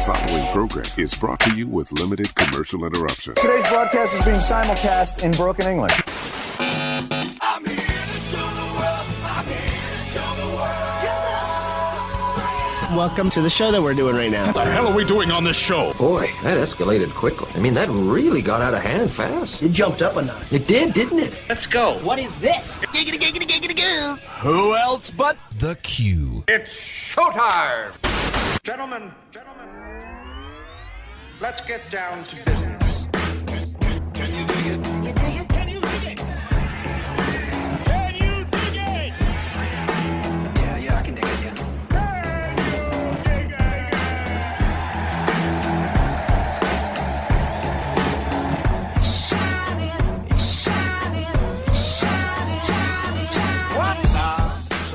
following program is brought to you with limited commercial interruption. Today's broadcast is being simulcast in broken English. I'm here to show the world. I'm here to show the world. Welcome to the show that we're doing right now. What the hell are we doing on this show? Boy, that escalated quickly. I mean, that really got out of hand fast. It jumped up a notch. It did, didn't it? Let's go. What is this? Giggity, giggity, giggity, goo. Who else but The Q. it's showtime? Gentlemen, let's get down to business. Can you dig it? Can you dig it? Can you dig it? Can you dig it? Yeah, I can dig it, yeah.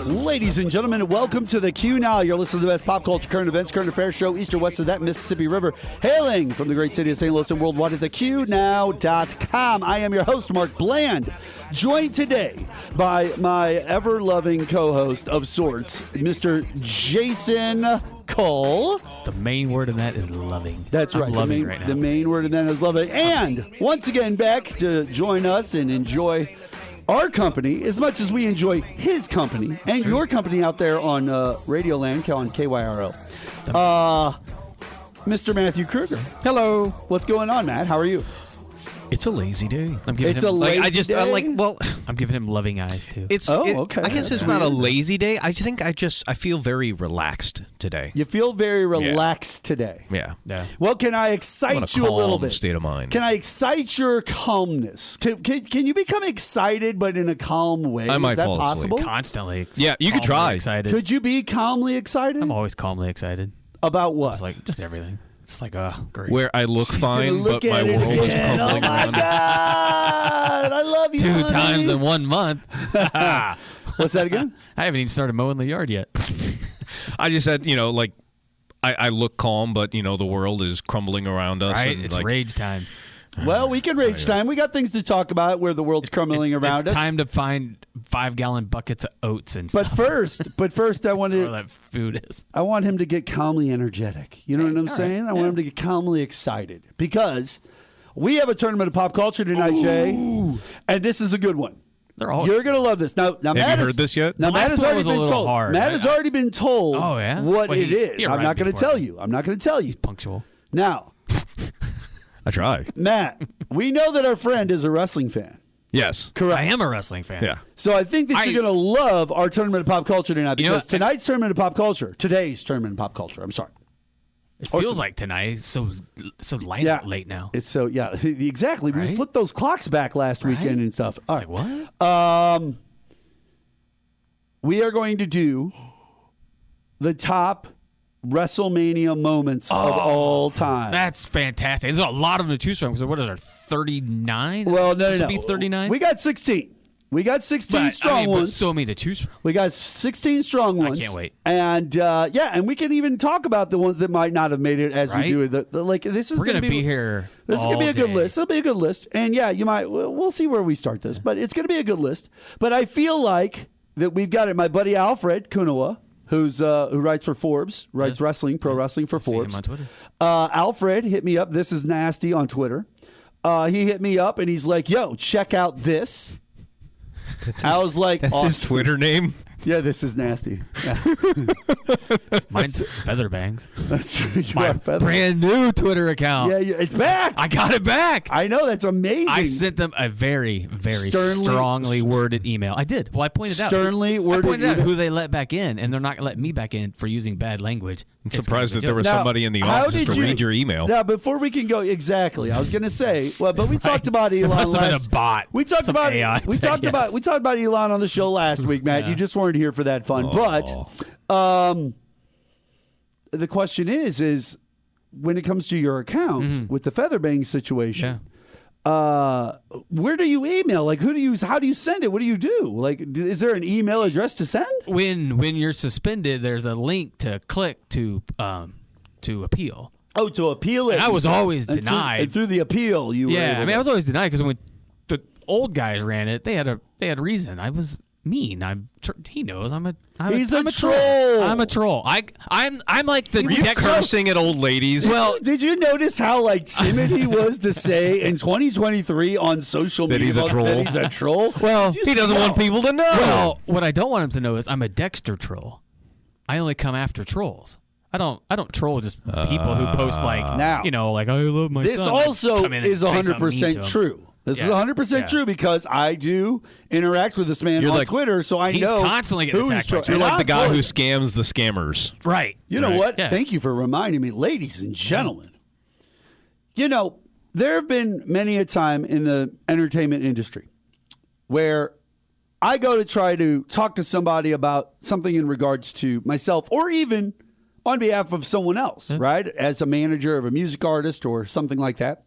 Ladies and gentlemen, welcome to the Qnow. You're listening to the best pop culture, current events, current affairs show, east or west of that Mississippi River, hailing from the great city of St. Louis and worldwide at theqnow.com. I am your host, Mark Bland, joined today by my ever-loving co-host of sorts, Mr. Jason Cole. The main word in that is loving. That's right. I'm loving right now. The main word in that is loving. And once again, back to join us and enjoy our company as much as we enjoy his company and your company out there on Radio Land on KYRO. Mr. Matthew Kruger. Hello. What's going on, Matt? How are you? It's a lazy day. I'm giving It's him, a lazy day? I'm giving him loving eyes too. Okay. I guess it's not a lazy day. I think I feel very relaxed today. You feel very relaxed today. Yeah. Well, can I excite you a little bit? State of mind. Can I excite your calmness? Can you become excited but in a calm way? I might Is that fall asleep. possible? Constantly. Yeah, you could calmly try. Excited. Could you be calmly excited? I'm always calmly excited. About what? It's like just everything. It's like, great. Where I look She's fine, gonna look but my at it world is again. crumbling Oh my around. God! I love you. 2 honey. times in 1 month. What's that again? I haven't even started mowing the yard yet. I just said, I look calm, but the world is crumbling around us. Right? And, It's rage time. Well, we can rage time. We got things to talk about where the world's crumbling around it's us. time to find 5-gallon buckets of oats and stuff. But first, I want Where to. that food is. I want him to get calmly energetic. You know what I'm saying? I want him to get calmly excited because we have a tournament of pop culture tonight, Jay, and this is a good one. They're all. You're gonna love this. Now, Have Matt you heard this yet? Now, The Matt last has one already was a been little told. hard. Matt has already been told. Oh, yeah? What Well, it he is. I'm arrived not going to before tell me. you. I'm not going to tell you. Punctual. Now, I try. Matt, we know that our friend is a wrestling fan. Yes. Correct. I am a wrestling fan. Yeah. So I think that you're going to love our tournament of pop culture tonight You know because what? tonight's tournament of pop culture, today's tournament of pop culture. I'm sorry. It feels like tonight. It's so light out late now. It's so exactly. We Right? flipped those clocks back last weekend and stuff. All It's right. like what? We are going to do the top WrestleMania moments of all time. That's fantastic. There's a lot of them to choose from. So what is there? 39? Well, no. Be 39. We got 16. We got 16 strong but ones. so many to choose from. We got 16 strong ones. can't wait. And and we can even talk about the ones that might not have made it as Right? we do. This is We're going to be here. This is going to be a good day. list. It'll be a good list. And you might. We'll see where we start this, but it's going to be a good list. But I feel like that we've got it. My buddy Alfred Konuwa, who writes for Forbes, writes pro wrestling for See Forbes. him on Twitter. Alfred hit me up. This is nasty on Twitter. He hit me up and he's like, "Yo, check out this." I was like, That's his Twitter name? Yeah, this is nasty. Yeah. Mine's Featherbangs. That's true. You My are feathered. brand new Twitter account. Yeah, it's back. I got it back. I know, that's amazing. I sent them a very, very strongly worded email. I did. Well, I pointed out. Sternly worded I pointed out email? who they let back in, and they're not going to let me back in for using bad language. I'm surprised that there was Now, somebody in the how office did to you- read your email. Now, before we can go, exactly. I was going to say, well, but we talked about Elon must have been last. a bot. We talked Some about AI we said talked yes. about we talked about Elon on the show last week, Matt. Yeah. You just weren't here for that fun. But the question is when it comes to your account with the Featherbang situation. Where do you email? Like, how do you send it? What do you do? Like, is there an email address to send? When you're suspended, there's a link to click to appeal. Oh, to appeal it. And I was always And denied. through the appeal, you were able I to- was always denied because when the old guys ran it, they had a reason. I was mean. He knows I'm a troll. I'm a troll. I'm like the You cursing at old ladies. Well, did you notice how timid he was to say in 2023 on social That media he's a troll? that he's a troll? Well, he doesn't want people to know. Well, what I don't want him to know is I'm a Dexter troll. I only come after trolls. I don't troll just people who post Now, I love my this son. also Come in and is say something mean to 100% him. true. This is Yeah. 100% true because I do interact with this man You're on like- Twitter, so I He's know constantly getting who he's attacked by trolling. trolls. You're like the guy who I'm scams the scammers. Right. You know what? Yeah. Thank you for reminding me, ladies and gentlemen. You know, there have been many a time in the entertainment industry where I go to try to talk to somebody about something in regards to myself or even on behalf of someone else, right? As a manager of a music artist or something like that.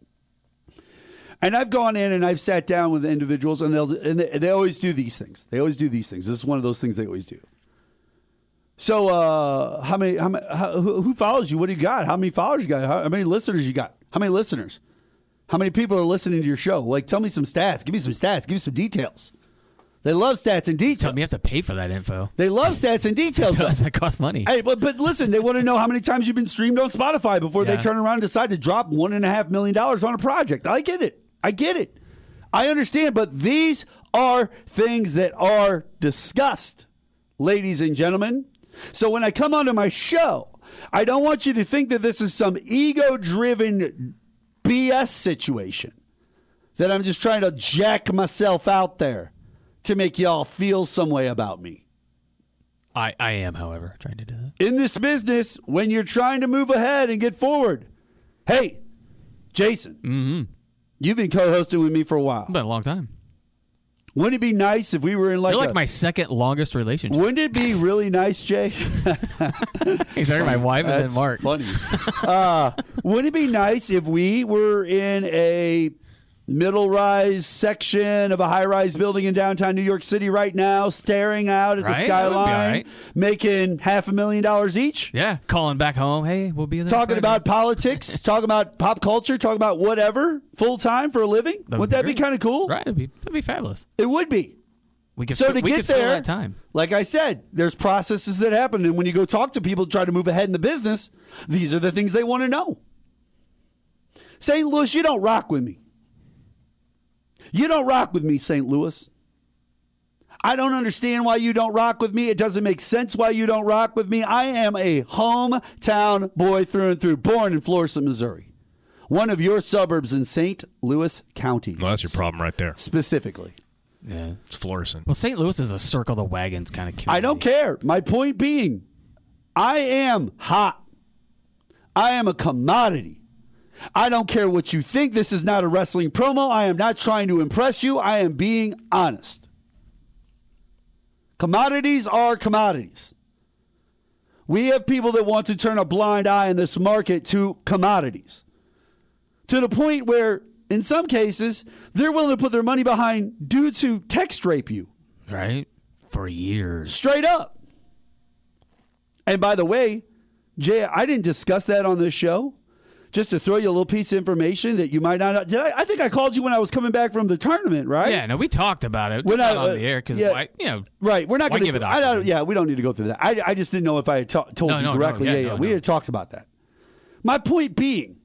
And I've gone in and I've sat down with individuals, and they always do these things. They always do these things. This is one of those things they always do. So, who follows you? What do you got? How many followers you got? How many listeners you got? How many listeners? How many people are listening to your show? Tell me some stats. Give me some stats. Give me some details. They love stats and details. Tell me you have to pay for that info. They love stats and details. That costs money. Hey, but listen, they want to know how many times you've been streamed on Spotify before they Yeah. turn around and decide to drop $1.5 million on a project. I get it. I understand, but these are things that are discussed, ladies and gentlemen. So when I come onto my show, I don't want you to think that this is some ego-driven BS situation, that I'm just trying to jack myself out there to make y'all feel some way about me. I am, however, trying to do that. In this business, when you're trying to move ahead and get forward, hey, Jason, you've been co-hosting with me for a while. It's been a long time. Wouldn't it be nice if we were in You're like my second longest relationship. Wouldn't it be really nice, Jay? He's married my wife and then That's Mark. funny. Wouldn't it be nice if we were in a middle-rise section of a high-rise building in downtown New York City right now, staring out at the Right? That would be all skyline, right. making $500,000 each? Yeah, calling back home. Hey, we'll be there. Talking Friday. about politics, talking about pop culture, talking about whatever, full-time for a living? Would that be great. kind of cool? Right, it'd be fabulous. It would be. We could So to we get could fill there, that time. like I said, there's processes that happen. And when you go talk to people to try to move ahead in the business, these are the things they want to know. St. Louis, you don't rock with me. You don't rock with me, St. Louis. I don't understand why you don't rock with me. It doesn't make sense why you don't rock with me. I am a hometown boy through and through, born in Florissant, Missouri. One of your suburbs in St. Louis County. Well, that's your problem right there. Specifically. Yeah. It's Florissant. Well, St. Louis is a circle the wagons kind of community. I don't care. My point being, I am hot. I am a commodity. I don't care what you think. This is not a wrestling promo. I am not trying to impress you. I am being honest. Commodities are commodities. We have people that want to turn a blind eye in this market to commodities, to the point where, in some cases, they're willing to put their money behind dudes who text rape you. Right? For years. Straight up. And by the way, Jay, I didn't discuss that on this show. Just to throw you a little piece of information that you might not. I think I called you when I was coming back from the tournament, right? Yeah, no, we talked about it. When Just I- not on the air because, yeah. Right. We're not why going give it to. oxygen? Yeah, we don't need to go through that. I just didn't know if I had told No, you no, directly. no, Yeah, yeah, no, we no. had talked about that. My point being,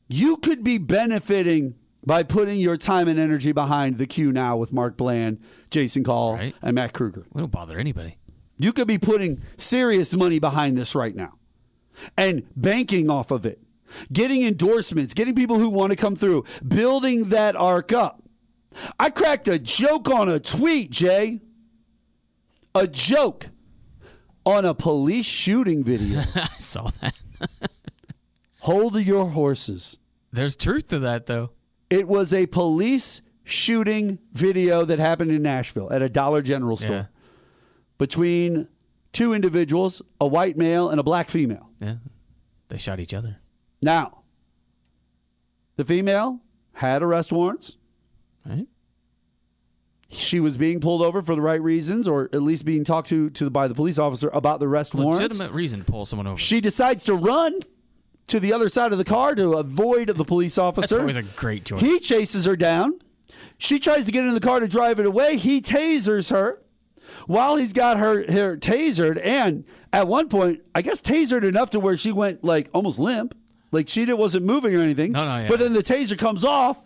you could be benefiting by putting your time and energy behind the Qnow with Mark Bland, Jason Call, Right. and Matt Kruger. We don't bother anybody. You could be putting serious money behind this right now and banking off of it, getting endorsements, getting people who want to come through, building that arc up. I cracked a joke on a tweet, Jay. A joke on a police shooting video. I saw that. Hold your horses. There's truth to that, though. It was a police shooting video that happened in Nashville at a Dollar General store Yeah. between two individuals, a white male and a black female. Yeah. They shot each other. Now, the female had arrest warrants. Right? She was being pulled over for the right reasons, or at least being talked to by the police officer about the arrest warrants. Legitimate reason to pull someone over. She decides to run to the other side of the car to avoid the police officer. That's always a great choice. He chases her down, She tries to get in the car to drive it away. He tasers her while he's got her tasered. And at one point, I guess tasered enough to where she went like almost limp. Like she wasn't moving or anything. No, yeah. But then the taser comes off.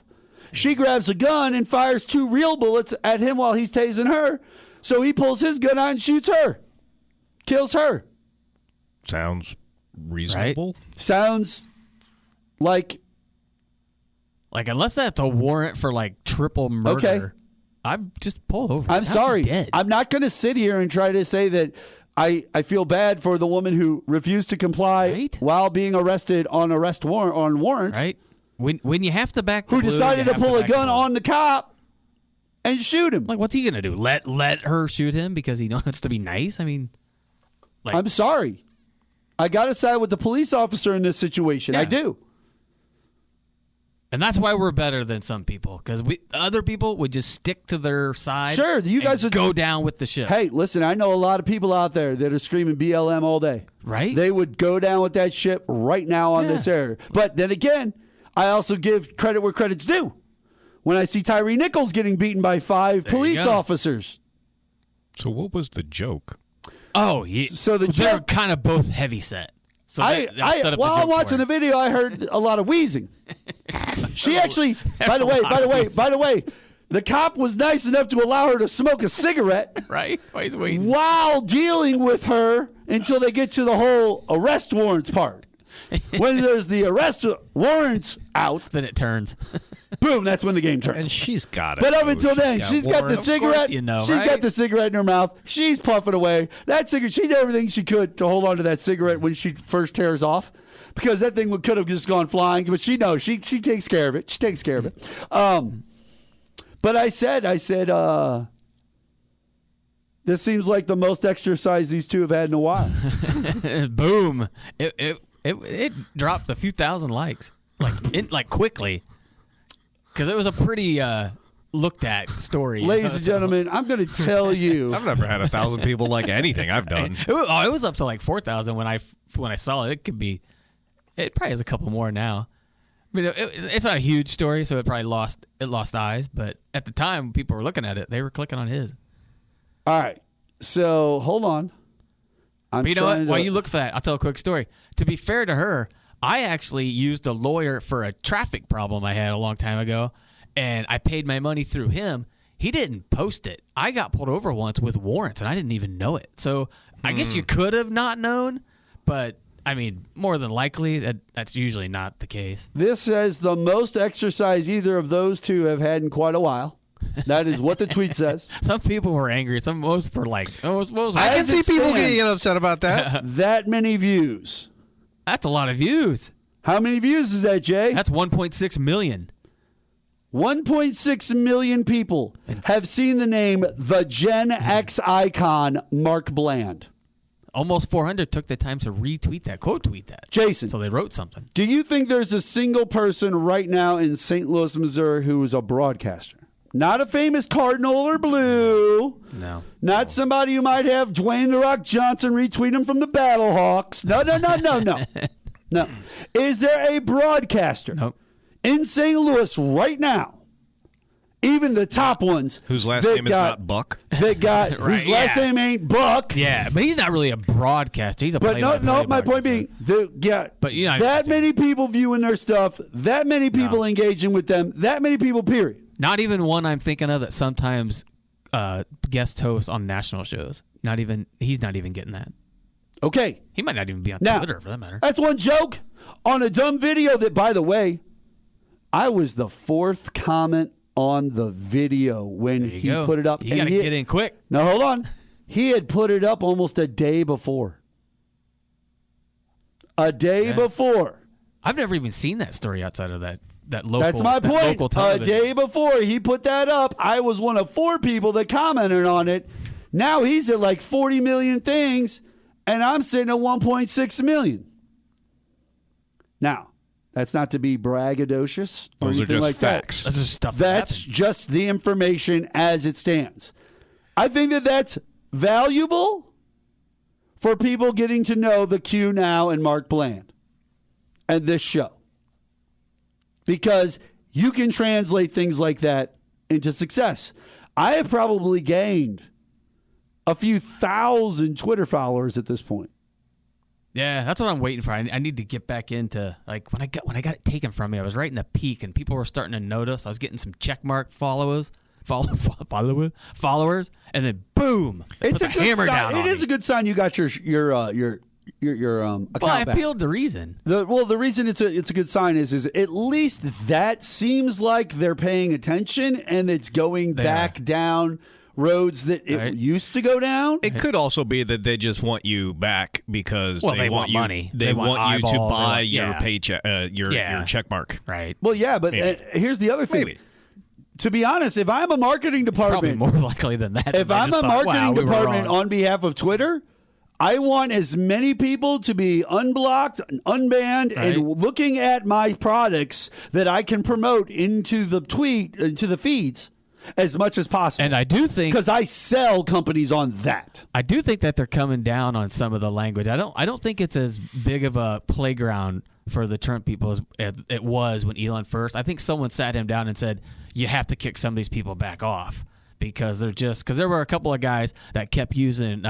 She grabs a gun and fires 2 real bullets at him while he's tasing her. So he pulls his gun out and shoots her. Kills her. Sounds reasonable. Right? Sounds like unless that's a warrant for like triple murder, Okay. I'm just pull over. I'm Now she's sorry. dead. I'm not going to sit here and try to say that I feel bad for the woman who refused to comply Right? while being arrested on warrants. Right? When you have to back the Who blue, decided you to have pull a back the gun blue. on the cop and shoot him. Like, what's he gonna do? Let her shoot him because he wants to be nice? I mean, like, I'm sorry. I got to side with the police officer in this situation. I Yeah. do. and that's why we're better than some people because other people would just stick to their side. Sure, you and guys would go down with the ship. Hey, listen, I know a lot of people out there that are screaming BLM all day. Right? They would go down with that ship right now on Yeah. this area. But then again, I also give credit where credit's due. When I see Tyree Nichols getting beaten by 5 There you police go. officers. So what was the joke? Oh, So the they're joke- kind of both heavy set. So that set up the while joke I'm watching for the it. video, I heard a lot of wheezing. She actually, by the way, the cop was nice enough to allow her to smoke a cigarette right? Why is waiting? while dealing with her until they get to the whole arrest warrants part. When there's the arrest warrants out, Then it turns. boom, that's when the game turns. And she's got it. But up too. until then, she's got the warrants. cigarette. you know, She's right? got the cigarette in her mouth. She's puffing away. That cigarette, she did everything she could to hold on to that cigarette when she first tears off, because that thing could have just gone flying. But she knows she takes care of it. She takes care of it. But I said, this seems like the most exercise these two have had in a while. Boom! It dropped a few thousand likes, like quickly, because it was a pretty looked at story. Ladies and gentlemen, I'm going to tell you. I've never had 1,000 people like anything I've done. It was up to like 4,000 when I saw it. It probably has a couple more now. I mean, it's not a huge story, so it probably lost eyes. But at the time, when people were looking at it, they were clicking on his. All right. So hold on. But you know what? While you look for that, I'll tell a quick story. To be fair to her, I actually used a lawyer for a traffic problem I had a long time ago, and I paid my money through him. He didn't post it. I got pulled over once with warrants, and I didn't even know it. So I guess you could have not known, but I mean, more than likely, that's usually not the case. This says the most exercise either of those two have had in quite a while. That is what the tweet says. Some people were angry. Most were like, most I can As see it people stands, getting upset about that. that many views. That's a lot of views. How many views is that, Jay? That's 1.6 million. 1.6 million people have seen the name the Gen X icon, Mark Bland. Almost 400 took the time to retweet that, quote tweet that. Jason, So they wrote something. do you think there's a single person right now in St. Louis, Missouri who is a broadcaster? Not a famous Cardinal or Blue. No. Not somebody who might have Dwayne The Rock Johnson retweet him from the Battlehawks. No. No. Is there a broadcaster Nope. in St. Louis right now, even the top ones, Whose last that name is got- not Buck? that got Right, whose last yeah. name ain't Buck? Yeah, but he's not really a broadcaster. He's a But no. My point being, But you know, that many people viewing their stuff, that many people engaging with them, that many people. Period. not even one I'm thinking of that sometimes guest hosts on national shows. He's not even getting that. Okay. He might not even be on Now, Twitter for that matter. That's one joke on a dumb video that, by the way, I was the 4th comment on the video when There you he go. put it up. You And got to he- get in quick. Now, hold on. He had put it up almost a day before. A day before. I've never even seen that story outside of that local. That's my that point. Local A television. day before he put that up, I was one of 4 people that commented on it. Now he's at like 40 million things, and I'm sitting at 1.6 million. Now, that's not to be braggadocious or Those are anything just like facts. That's just stuff. That's just the information as it stands. I think that that's valuable for people getting to know the Qnow and Mark Bland and this show. Because you can translate things like that into success. I have probably gained a few thousand Twitter followers at this point. Yeah, that's what I'm waiting for. I need to get back into, like, when I got it taken from me, I was right in the peak, and people were starting to notice. I was getting some checkmark followers, and then boom, It's a good hammer sign. down on It is me. a good sign you got your account Well, I back. appealed the reason. The reason it's a good sign is at least that seems like they're paying attention and it's going back down roads that it used to go down. It could also be that they just want you back because Well, they want you, money. They want you to eyeballs. buy They want- your paycheck, your check mark. Right. Well, yeah, but here's the other thing. Wait. To be honest, if I'm a marketing Probably department, more likely than that. if They I'm just a thought, marketing wow, we were department wrong. on behalf of Twitter, I want as many people to be unblocked, unbanned, and looking at my products that I can promote into the feeds as much as possible. And I do think, because I sell companies on that. I do think that they're coming down on some of the language. I don't think it's as big of a playground for the Trump people as it was when Elon first. I think someone sat him down and said, you have to kick some of these people back off because there were a couple of guys that kept using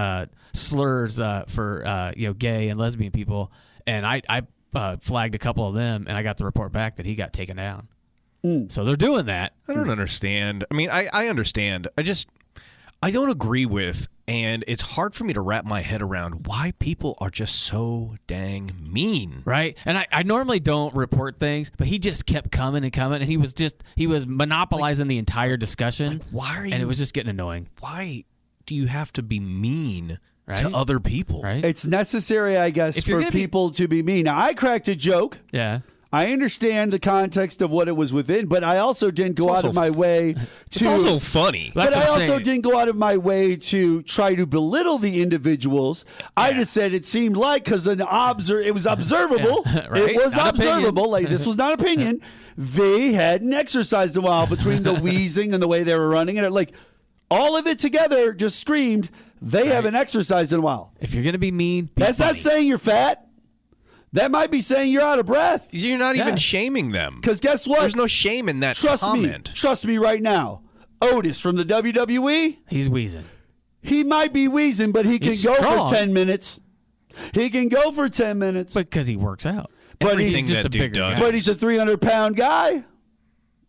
slurs for gay and lesbian people, and I flagged a couple of them, and I got the report back that he got taken down. So they're doing that. I don't understand. I mean, I understand. I don't agree with, and it's hard for me to wrap my head around why people are just so dang mean. Right? And I normally don't report things, but he just kept coming and coming, and he was monopolizing the entire discussion. Why are you? And it was just getting annoying. Why do you have to be mean to Right? other people? Right? It's necessary, I guess, If you're for gonna be- people to be mean. Now, I cracked a joke. Yeah. I understand the context of what it was within, but I also didn't go out also of my way It's to. also funny. That's But what I I'm also saying. didn't go out of my way to try to belittle the individuals. I just said it seemed like because it was observable. Yeah, right? It was Not observable. opinion. Like this was not opinion. They hadn't exercised in a while between the wheezing and the way they were running it. Like all of it together just screamed they haven't exercised in a while. If you're going to be mean, be That's not funny. saying you're fat. That might be saying you're out of breath. You're not even shaming them. Because guess what? There's no shame in that Trust me right now. Otis from the WWE, He's wheezing. he might be wheezing, but he can He's go strong. for 10 minutes. He can go for 10 minutes. Because he works out. But Everything he's just that a dude bigger does. guy. But he's a 300-pound guy.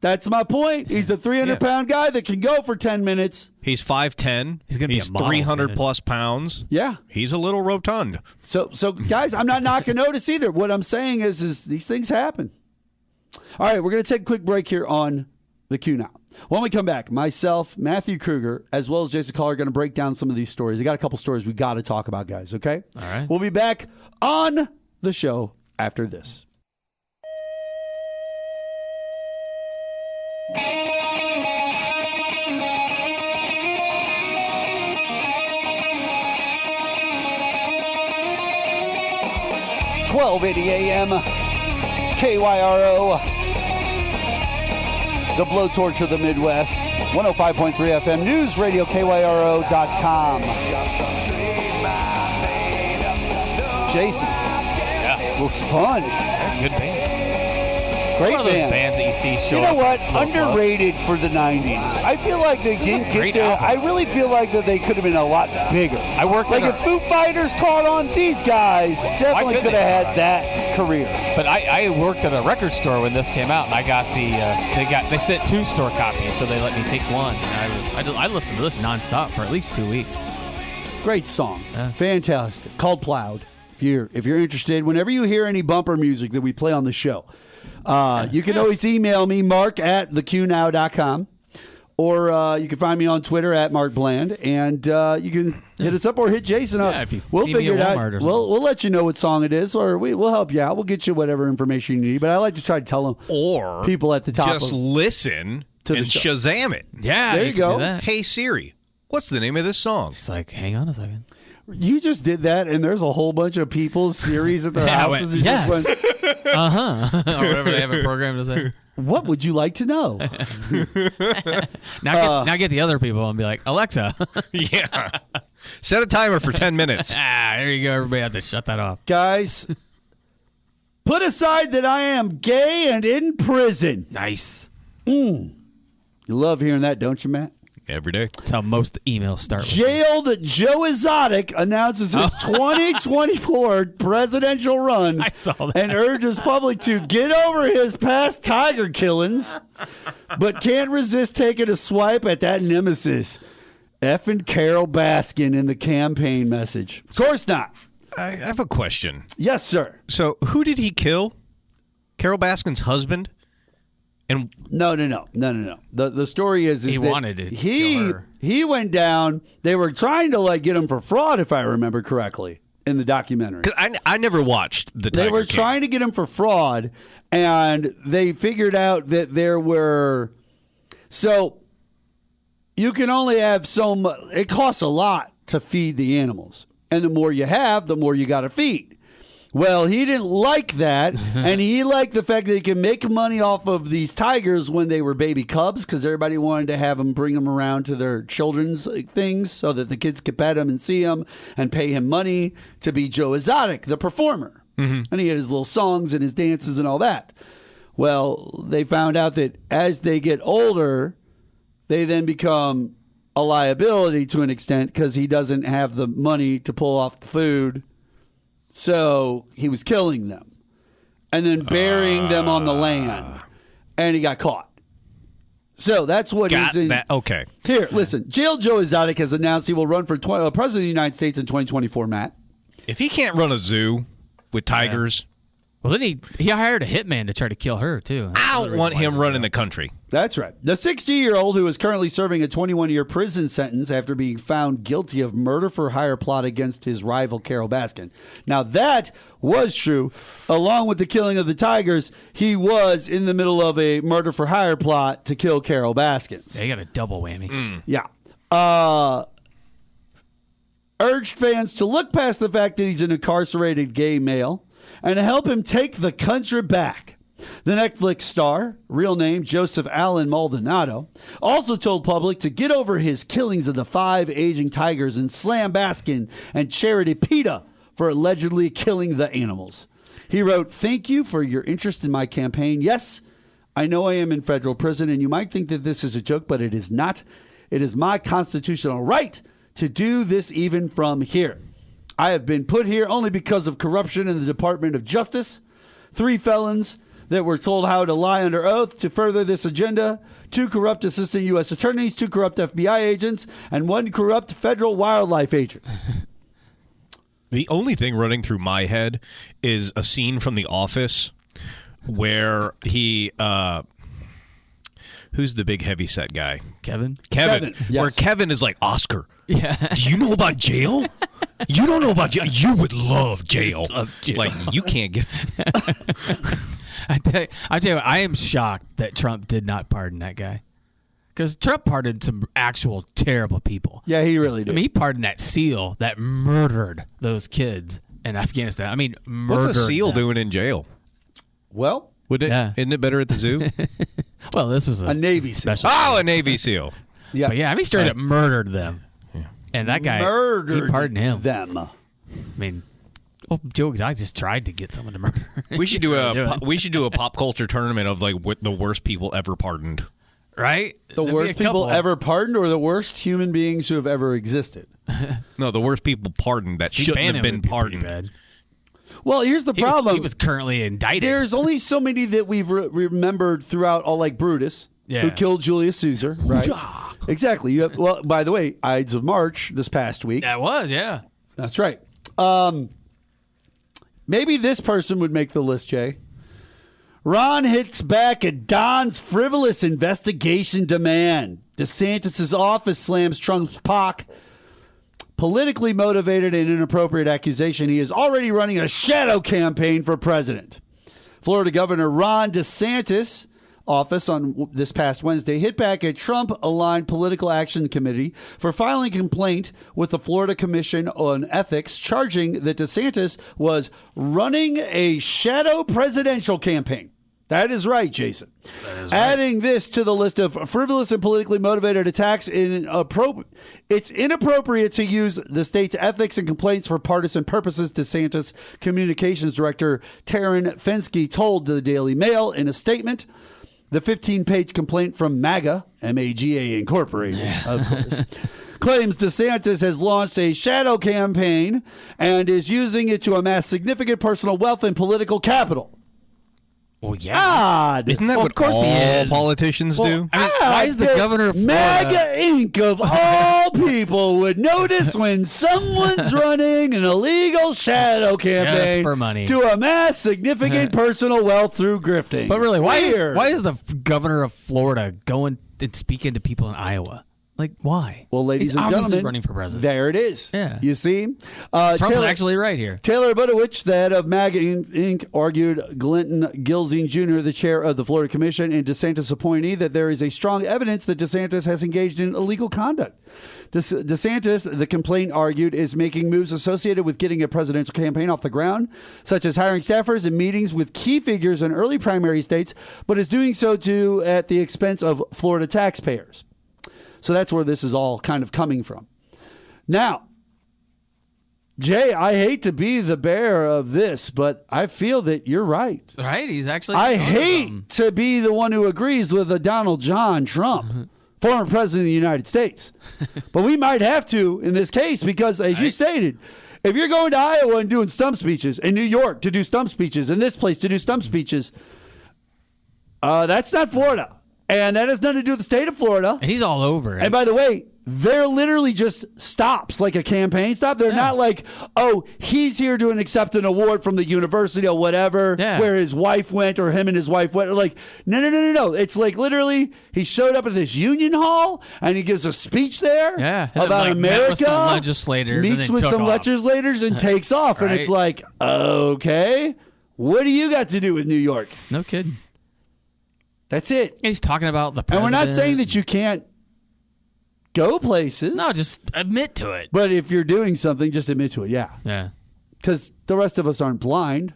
That's my point. He's a 300-pound guy that can go for 10 minutes. He's 5'10". He's gonna be a model 300 soon. plus pounds. Yeah. He's a little rotund. So guys, I'm not knocking Otis either. What I'm saying is these things happen. All right, we're going to take a quick break here on the Qnow. When we come back, myself, Matthew Kruger, as well as Jason Collar are going to break down some of these stories. I got a couple stories we got to talk about, guys, okay? All right. We'll be back on the show after this. $12:80 a.m. KYRO, the blowtorch of the Midwest. 105.3 FM News Radio, KYRO.com. Jason. Yeah. Little Sponge. Good band. Great One of those band. bands that you see show You know up what? at little clubs. Underrated for the 90s. I feel like they didn't get great there. album. I really feel like that they could have been a lot bigger. I worked like in if Foo Fighters caught on, these guys definitely couldn't could have had that career. But I worked at a record store when this came out, and I got they sent 2 store copies, so they let me take one. And I listened to this nonstop for at least 2 weeks. Great song. Yeah. Fantastic. Called Plowed. If you're interested, whenever you hear any bumper music that we play on the show, you can always email me, mark@theqnow.com, or you can find me on Twitter @MarkBland, and you can hit us up or hit Jason up. Yeah, if you we'll see me figure it at out. Walmart or something. We'll let you know what song it is, or we'll help you out. We'll get you whatever information you need. But I like to try to tell them Or people at the top just of, listen to the and show. Shazam it. Yeah, There you can go. do that. Hey Siri, what's the name of this song? It's like, hang on a second. You just did that, and there's a whole bunch of people's series at their Yeah, I houses. went, who just yes. went, Or whatever they have a program to say. what would you like to know? Now get the other people and be like, Alexa. Yeah. Set a timer for 10 minutes. There you go. Everybody have to shut that off. Guys, put aside that I am gay and in prison. Nice. You love hearing that, don't you, Matt? Every day. That's how most emails start. Jailed Joe Exotic announces his 2024 presidential run. I saw that. And urges public to get over his past tiger killings, but can't resist taking a swipe at that nemesis. Effing Carol Baskin in the campaign message. Of course not. I have a question. Yes, sir. So, who did he kill? Carol Baskin's husband? And No. The story is He that wanted to kill her. He went down. They were trying to get him for fraud, if I remember correctly, in the documentary. 'cause I never watched the Tiger They were King. trying to get him for fraud, and they figured out that there were. So you can only have so much. It costs a lot to feed the animals, and the more you have, the more you got to feed. Well, he didn't like that, and he liked the fact that he could make money off of these tigers when they were baby cubs, because everybody wanted to have them bring them around to their children's things so that the kids could pet them and see them and pay him money to be Joe Exotic, the performer. And he had his little songs and his dances and all that. Well, they found out that as they get older, they then become a liability to an extent because he doesn't have the money to pull off the food. So he was killing them and then burying them on the land, and he got caught. So that's what he's in. Okay. Here, listen. Jailed Joe Exotic has announced he will run for president of the United States in 2024, Matt. If he can't run a zoo with tigers, Well, then he hired a hitman to try to kill her, too. I don't want him running the country. That's right. The 60-year-old who is currently serving a 21-year prison sentence after being found guilty of murder-for-hire plot against his rival, Carol Baskin. Now, that was true. Along with the killing of the tigers, he was in the middle of a murder-for-hire plot to kill Carol Baskins. Yeah, you got a double whammy. Yeah. Urged fans to look past the fact that he's an incarcerated gay male and to help him take the country back. The Netflix star, real name Joseph Allen Maldonado, also told public to get over his killings of the 5 aging tigers and slam Baskin and Charity PETA for allegedly killing the animals. He wrote, "Thank you for your interest in my campaign. Yes, I know I am in federal prison, and you might think that this is a joke, but it is not. It is my constitutional right to do this even from here. I have been put here only because of corruption in the Department of Justice. 3 felons that were told how to lie under oath to further this agenda, 2 corrupt assistant U.S. attorneys, 2 corrupt FBI agents, and 1 corrupt federal wildlife agent." The only thing running through my head is a scene from The Office where he, who's the big heavyset guy? Kevin? Kevin. Yes. Where Kevin is like, "Oscar, Yeah. do you know about jail? You don't know about jail. You would love jail. Like, you can't get..." I tell you what, I am shocked that Trump did not pardon that guy. Because Trump pardoned some actual terrible people. Yeah, he really did. I mean, he pardoned that SEAL that murdered those kids in Afghanistan. I mean, murdered What's a SEAL them. doing in jail? well, Would it? Yeah. Isn't it better at the zoo? Well, this was a Navy SEAL. special. Oh, a Navy SEAL. Yeah, But yeah, I mean, straight up murdered them. And that guy, murdered he pardoned him. them. I mean, well, Joe Exotic just tried to get someone to murder. We should do a pop culture tournament of like what the worst people ever pardoned. Right? The worst people ever pardoned, or the worst human beings who have ever existed? No, the worst people pardoned that Steve shouldn't Bannon have been would be pretty pardoned. bad. Well, here's the problem. He was currently indicted. There's only so many that we've remembered throughout, all like Brutus, who killed Julius Caesar, right? Exactly. You have, well, by the way, Ides of March this past week. That was, yeah. That's right. Maybe this person would make the list, Jay. Ron hits back at Don's frivolous investigation demand. DeSantis' office slams Trump's POC. Politically motivated and inappropriate accusation. He is already running a shadow campaign for president. Florida Governor Ron DeSantis' office on this past Wednesday hit back at Trump-aligned Political Action Committee for filing a complaint with the Florida Commission on Ethics, charging that DeSantis was running a shadow presidential campaign. That is right, Jason. Adding this to the list of frivolous and politically motivated attacks, it's inappropriate to use the state's ethics and complaints for partisan purposes, DeSantis communications director Taryn Fensky told the Daily Mail in a statement. The 15-page complaint from MAGA, M-A-G-A Incorporated, of course, claims DeSantis has launched a shadow campaign and is using it to amass significant personal wealth and political capital. Well, yeah. Odd. Isn't that what all politicians do? I mean, why is the governor of Florida... MAGA Inc. of all people would notice when someone's running an illegal shadow campaign for money to amass significant personal wealth through grifting. But really, why is the governor of Florida going and speaking to people in Iowa? Like, why? Well, ladies He's and obviously gentlemen, running for president. There it is. Yeah. You see? Trump's actually right here. Taylor Budowich, the head of MAGA Inc., argued Glenton Gilzine Jr., the chair of the Florida Commission and DeSantis appointee, that there is a strong evidence that DeSantis has engaged in illegal conduct. DeSantis, the complaint argued, is making moves associated with getting a presidential campaign off the ground, such as hiring staffers and meetings with key figures in early primary states, but is doing so too at the expense of Florida taxpayers. So that's where this is all kind of coming from. Now, Jay, I hate to be the bearer of this, but I feel that you're right. Right? He's actually... I hate to be the one who agrees with a Donald John Trump, former president of the United States. But we might have to in this case because, as you stated, if you're going to Iowa and doing stump speeches, in New York to do stump speeches, in this place to do stump speeches, that's not Florida. And that has nothing to do with the state of Florida. And he's all over it. And by the way, they're literally just stops, like a campaign stop. They're not like, oh, he's here to accept an award from the university or whatever, where his wife went or him and his wife went. Like, no. It's like literally he showed up at this union hall and he gives a speech there about America. Met with some legislators. Meets with some legislators and takes off. Right. And it's like, okay, what do you got to do with New York? No kidding. That's it. And he's talking about the president. And we're not saying that you can't go places. No, just admit to it. But if you're doing something, just admit to it. Yeah. Yeah. Because the rest of us aren't blind.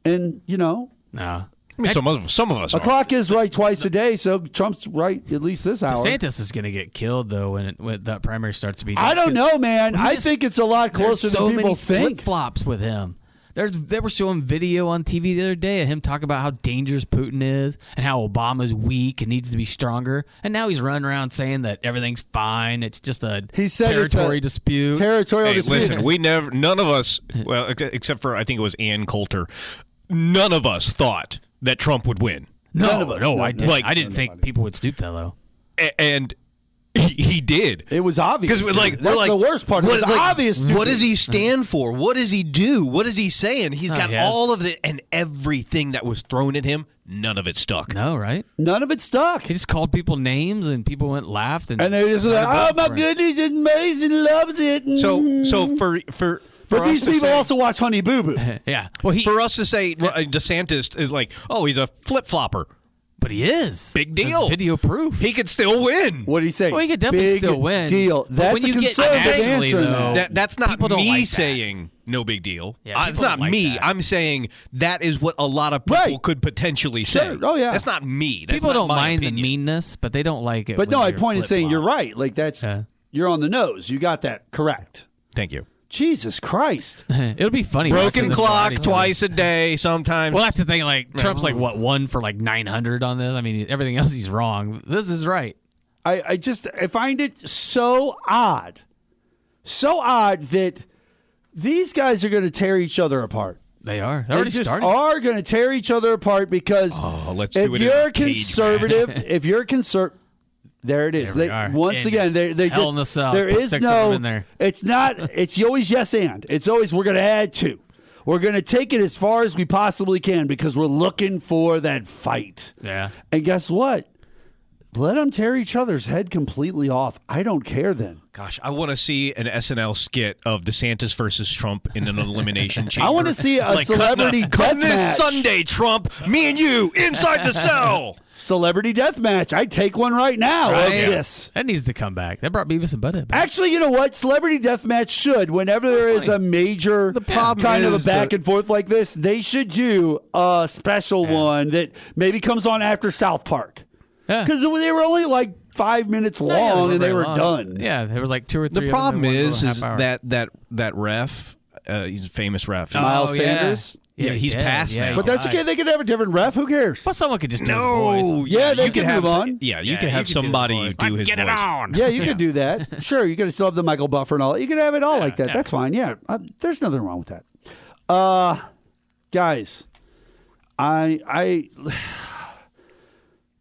And, No. I mean, some of us a are. clock is right twice a day, so Trump's right at least this hour. DeSantis is going to get killed, though, when that primary starts to be done. I don't know, man. I think it's a lot closer than people think. Flip-flops with him. They were showing video on TV the other day of him talking about how dangerous Putin is and how Obama's weak and needs to be stronger. And now he's running around saying that everything's fine. It's just a territory dispute. Territorial dispute. Listen, none of us, well, except for I think it was Ann Coulter, none of us thought that Trump would win. No, I didn't. I didn't think people would stoop that low. And he did. It was obvious. Because that's the worst part. It was obvious. What does he stand for? What does he do? What is he saying? He's got all of it, and everything that was thrown at him, none of it stuck. No, right? None of it stuck. He just called people names, and people laughed. And they just like, oh, my goodness, it's amazing, loves it. So for these people also watch Honey Boo Boo. Yeah. Well, for us to say DeSantis is like, oh, he's a flip-flopper. But he is. Big deal. There's video proof. He could still win. What did he say? Well, he could definitely big still win. Deal. That's a conservative answer. Though, that's not people don't me like saying no big deal. Yeah, it's not like me. that. I'm saying that is what a lot of people could potentially say. Oh, yeah. That's not me. That's people not don't my mind opinion. the meanness, but they don't like it. But no, I you're pointed saying you're flip-flop. right. Like that's you're on the nose. You got that correct. Thank you. Jesus Christ. It'll be funny. Broken clock twice a day sometimes. Well, that's the thing. Like Trump's like what 1 for 900 on this. I mean, everything else he's wrong. This is right. I find it so odd that these guys are going to tear each other apart. They are. They already started. Are going to tear each other apart because if you're conservative, there it is. Once again, they Hell just in the Cell. there Put is 6 of no. them in there. It's not. It's always yes and. It's always we're going to add to. We're going to take it as far as we possibly can because we're looking for that fight. Yeah. And guess what? Let them tear each other's head completely off. I don't care then. Gosh, I want to see an SNL skit of DeSantis versus Trump in an elimination chamber. I want to see a celebrity come death this match. Sunday, Trump. Me and you inside the cell. Celebrity death match. I'd take one right now. Right? Yes. That needs to come back. That brought Beavis and Butthead back. Actually, you know what? Celebrity death match should. Whenever there is a major kind of a back and forth like this, they should do a special one that maybe comes on after South Park. Because they were only 5 minutes long and they were done. Yeah, there was 2 or 3. The problem is that ref, he's a famous ref. Miles Sanders. Yeah, he's dead. passed now. But that's okay. They can have a different ref. Who cares? Well, someone could just do his voice. Yeah, they you can have move on. Yeah, you Yeah, can have you can do somebody his do his Get voice. it on. Yeah, you could do that. Sure, you could still have the Michael Buffer and all. You could have it all like that. yeah. That's fine. Yeah, there's nothing wrong with that. Guys,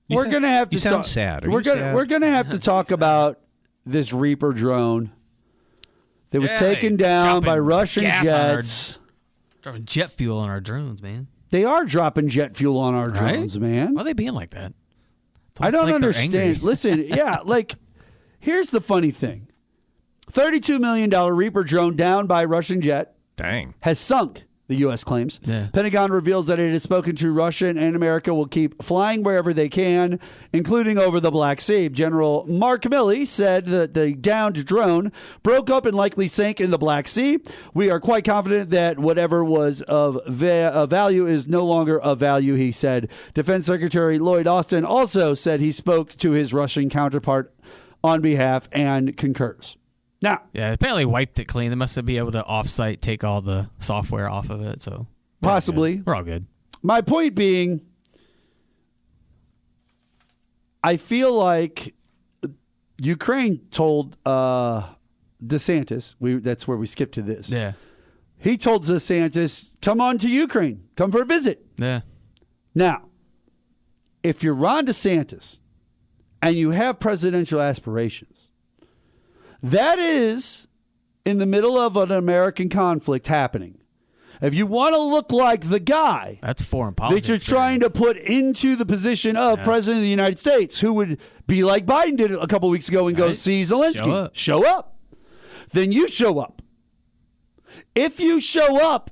we're gonna have to. You sound talk, sad. Are We're you gonna sad? we're gonna have to talk about this Reaper drone that was Yeah, taken down by dropping Russian gas on our- jets. Dropping jet fuel on our drones, man. They are dropping jet fuel on our Right? drones, man. Why are they being like that? I don't like they're understand. angry. Listen, yeah, like, here's the funny thing. $32 million Reaper drone down by Russian jet Dang. has sunk, the U.S. claims. Yeah. Pentagon reveals that it has spoken to Russia and America will keep flying wherever they can, including over the Black Sea. General Mark Milley said that the downed drone broke up and likely sank in the Black Sea. We are quite confident that whatever was of value is no longer of value, he said. Defense Secretary Lloyd Austin also said he spoke to his Russian counterpart on behalf and concurs. Now, Yeah, apparently wiped it clean. They must be able to off-site take all the software off of it. So possibly. we're all good. My point being, I feel like Ukraine told DeSantis, that's where we skipped to this. Yeah, He told DeSantis, come on to Ukraine, come for a visit. yeah. Now, if you're Ron DeSantis and you have presidential aspirations, that is in the middle of an American conflict happening. If you want to look like the guy That's foreign politics. that you're trying to put into the position of president of the United States, who would be like Biden did a couple weeks ago and go Right. see Zelensky. Show up. Then you show up. If you show up,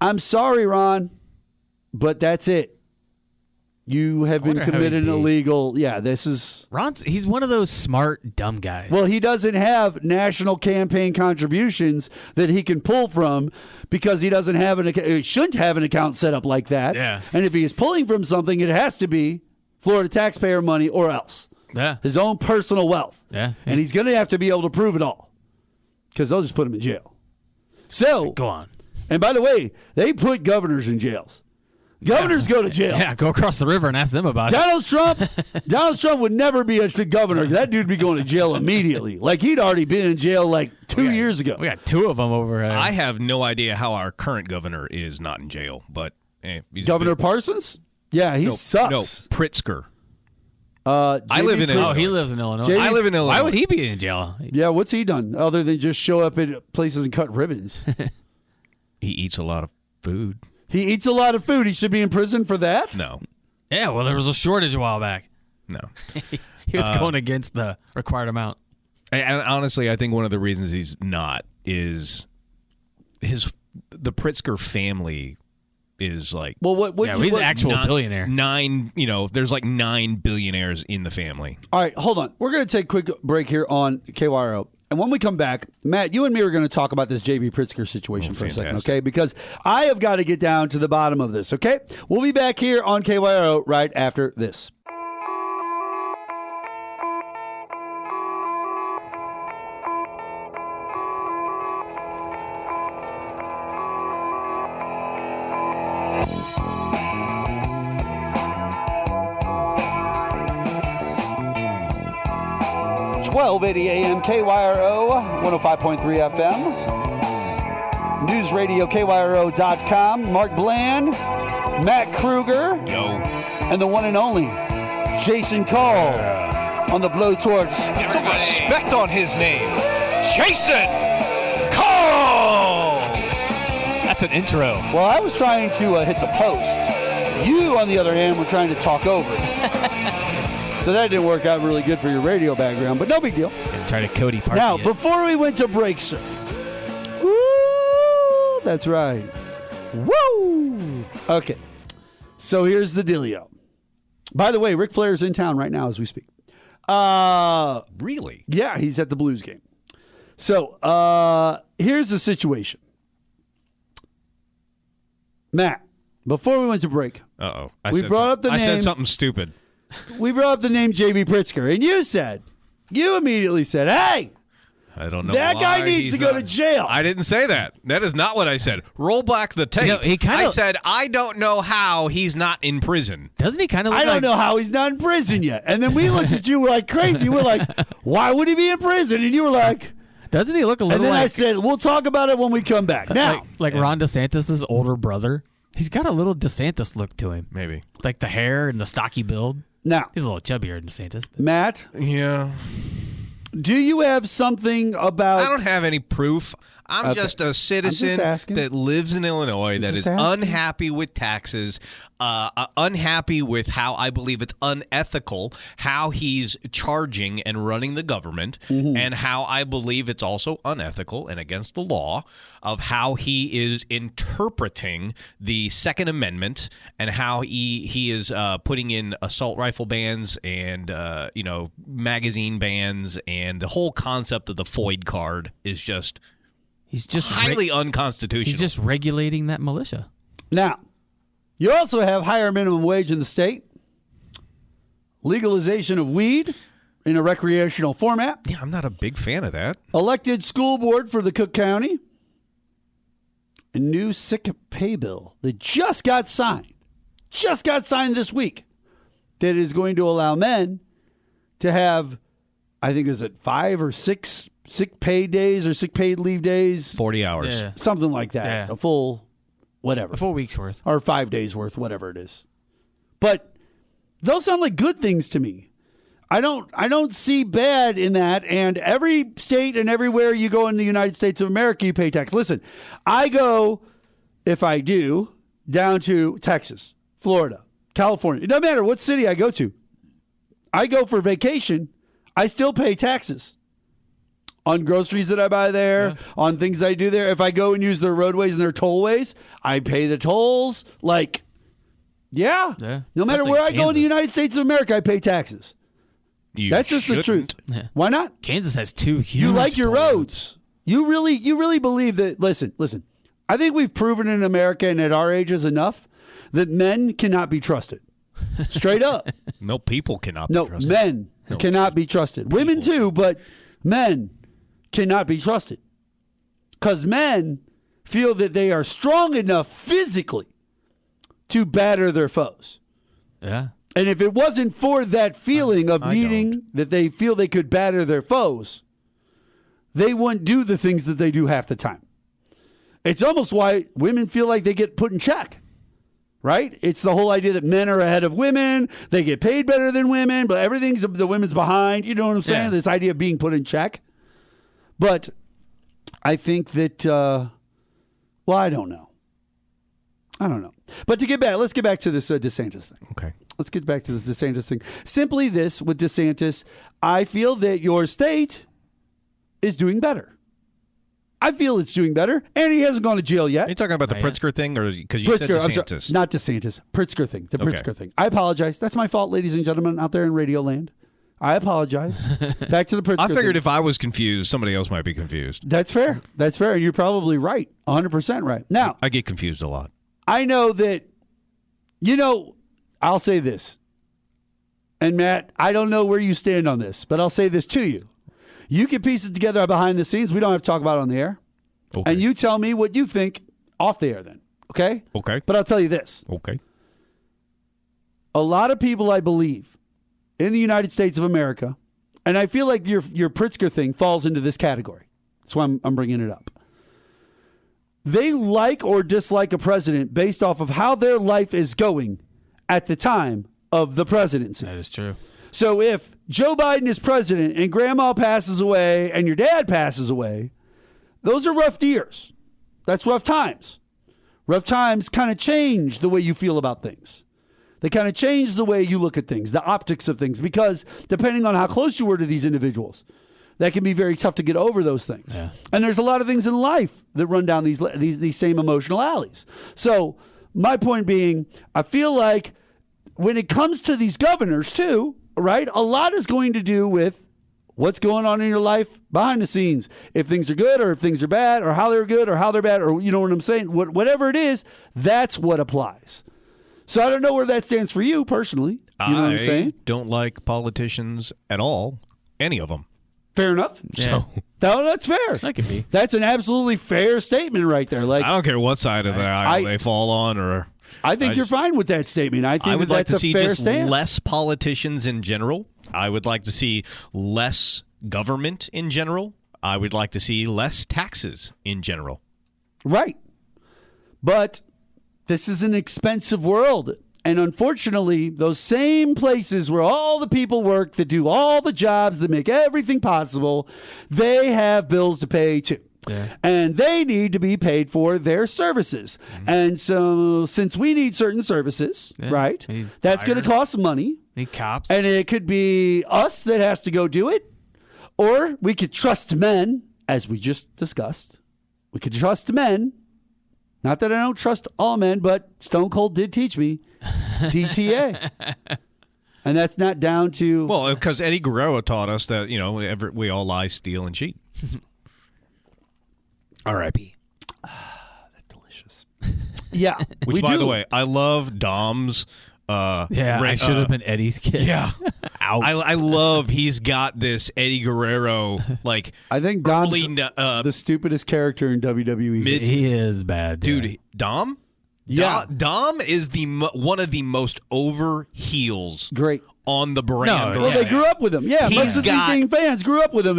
I'm sorry, Ron, but that's it. You have been wonder how committed he'd an be. illegal. Yeah, this is. He's one of those smart, dumb guys. Well, he doesn't have national campaign contributions that he can pull from because he doesn't have he shouldn't have an account set up like that. Yeah. And if he is pulling from something, it has to be Florida taxpayer money or else Yeah. his own personal wealth. Yeah. And he's going to have to be able to prove it all because they'll just put him in jail. So, Go on. and by the way, they put governors in jails. Governors go to jail. Yeah, go across the river and ask them about it. Donald Trump would never be a governor. That dude would be going to jail immediately. Like he'd already been in jail like 2 years ago. We got two of them over here. I have no idea how our current governor is not in jail, but he's Governor Parsons? Yeah, he sucks. No, Pritzker. I live in Oh, he lives in Illinois. JD I live in Illinois. Why would he be in jail? Yeah, what's he done other than just show up at places and cut ribbons? He eats a lot of food. He eats a lot of food. He should be in prison for that? No, Yeah, well, there was a shortage a while back. no. He was going against the required amount. And honestly, I think one of the reasons he's not is the Pritzker family is like Well, what Yeah, he's an actual billionaire. There's like 9 billionaires in the family. All right, hold on. We're going to take a quick break here on KYRO. And when we come back, Matt, you and me are going to talk about this J.B. Pritzker situation for a second, fantastic. okay? Because I have got to get down to the bottom of this, okay? We'll be back here on KYRO right after this. $12:80 a.m. KYRO 105.3 FM. News Radio KYRO.com. Mark Bland, Matt Kruger, and the one and only Jason Call on the blowtorch. Get some respect on his name. Jason Cole! That's an intro. Well, I was trying to hit the post. You, on the other hand, were trying to talk over it. So that didn't work out really good for your radio background, but no big deal. And try to Cody Parkey Now, it. before we went to break, sir. Woo! That's right. Woo! Okay. So here's the dealio. By the way, Ric Flair's in town right now as we speak. Really? Yeah, he's at the Blues game. So here's the situation. Matt, before we went to break, Uh-oh. We brought up the I name. said something stupid. we brought up the name J.B. Pritzker, and you immediately said, hey, I don't know. That guy why needs he's to go not- to jail. I didn't say that. That is not what I said. Roll back the tape. No, he kinda- I said, I don't know how he's not in prison. Doesn't he kind of look I don't like... know how he's not in prison yet. And then we looked at you, we're like crazy. We're like, why would he be in prison? And you were like, Doesn't he look a little and then like... I said, we'll talk about it when we come back. Now, like Ron DeSantis' older brother? He's got a little DeSantis look to him. Maybe. Like the hair and the stocky build. now, He's a little chubbier than DeSantis. Matt, Yeah. do you have something about... I don't have any proof. I'm Okay. just a citizen asking. that lives in Illinois that just is asking. unhappy with taxes, unhappy with how I believe it's unethical how he's charging and running the government, and how I believe it's also unethical and against the law of how he is interpreting the Second Amendment and how he is putting in assault rifle bans and magazine bans, and the whole concept of the FOID card is just He's just highly unconstitutional. He's just regulating that militia. Now, you also have higher minimum wage in the state, legalization of weed in a recreational format, Yeah, I'm not a big fan of that. elected school board for the Cook County, a new sick pay bill that just got signed this week, that is going to allow men to have, I think, is it 5 or 6 sick pay days or sick paid leave days? 40 hours. Yeah. Something like that. Yeah. A full whatever. A full week's worth. Or 5 days worth, whatever it is. But those sound like good things to me. I don't see bad in that. And every state and everywhere you go in the United States of America, you pay tax. Listen, I go, if I do, down to Texas, Florida, California. It doesn't matter what city I go to. I go for vacation. I still pay taxes on groceries that I buy there, on things I do there. If I go and use their roadways and their tollways, I pay the tolls. Like, yeah. No matter Especially where I go in the Kansas. United States of America, I pay taxes. You That's just the truth. shouldn't. Yeah. Why not? Kansas has 2 huge You like your toll roads. You really believe that. Listen. I think we've proven in America and at our ages enough that men cannot be trusted. Straight up. No, people cannot be No, trusted. men cannot be trusted. Women too, but men cannot be trusted. Because men feel that they are strong enough physically to batter their foes. Yeah. And if it wasn't for that feeling of I needing don't. that they feel they could batter their foes, they wouldn't do the things that they do half the time. It's almost why women feel like they get put in check, right? It's the whole idea that men are ahead of women, they get paid better than women, but everything's the women's behind. You know what I'm saying? Yeah. This idea of being put in check. But I think that, I don't know. But let's get back to this DeSantis thing. Okay. Let's get back to this DeSantis thing. Simply this, with DeSantis, I feel that your state is doing better. I feel it's doing better, and he hasn't gone to jail yet. Are you talking about the Not yet. Pritzker thing, or because you said I'm sorry, DeSantis? not DeSantis. Pritzker thing. The Okay. Pritzker thing. I apologize. That's my fault, ladies and gentlemen out there in Radio Land. I apologize. Back to the Pritzker I figured thing. if I was confused, somebody else might be confused. That's fair. That's fair. And you're probably right. 100% right. Now, I get confused a lot. I know that, I'll say this. And Matt, I don't know where you stand on this, but I'll say this to you. You can piece it together behind the scenes. We don't have to talk about it on the air. Okay. And you tell me what you think off the air then. Okay? Okay. But I'll tell you this. Okay. A lot of people, I believe, in the United States of America, and I feel like your Pritzker thing falls into this category. That's why I'm bringing it up. They like or dislike a president based off of how their life is going at the time of the presidency. That is true. So if Joe Biden is president and grandma passes away and your dad passes away, those are rough years. That's rough times. Rough times kind of change the way you feel about things. They kind of change the way you look at things, the optics of things, because depending on how close you were to these individuals, that can be very tough to get over those things. Yeah. And there's a lot of things in life that run down these same emotional alleys. So my point being, I feel like when it comes to these governors too, right, a lot is going to do with what's going on in your life behind the scenes. If things are good or if things are bad, or how they're good or how they're bad, or you know what I'm saying? Whatever it is, that's what applies. So I don't know where that stands for you personally. You know what I'm saying? Don't like politicians at all. Any of them. Fair enough. Yeah. No, that's fair. That could be. That's an absolutely fair statement right there. Like, I don't care what side of the aisle they fall on, or I think you're fine with that statement. I think I would like that's to see a fair just stance. less politicians in general. I would like to see less government in general. I would like to see less taxes in general. Right. But this is an expensive world. And unfortunately, those same places where all the people work that do all the jobs that make everything possible, they have bills to pay too. Yeah. And they need to be paid for their services. Mm-hmm. And so since we need certain services, right, that's going to cost money. Need cops. And it could be us that has to go do it. Or we could trust men, as we just discussed. We could trust men. Not that I don't trust all men, but Stone Cold did teach me DTA. And that's not down to... Well, because Eddie Guerrero taught us that, we all lie, steal, and cheat. R.I.P. That's delicious. Yeah. Which, by the way, I love Dom's... I should have been Eddie's kid. Yeah. I love he's got this Eddie Guerrero, like... I think Dom's the stupidest character in WWE. He is bad. Dude, Dom? Yeah. Dom is one of the most over heels. Great. On the brand. Well, they grew up with him. Yeah, most of these dang fans grew up with him.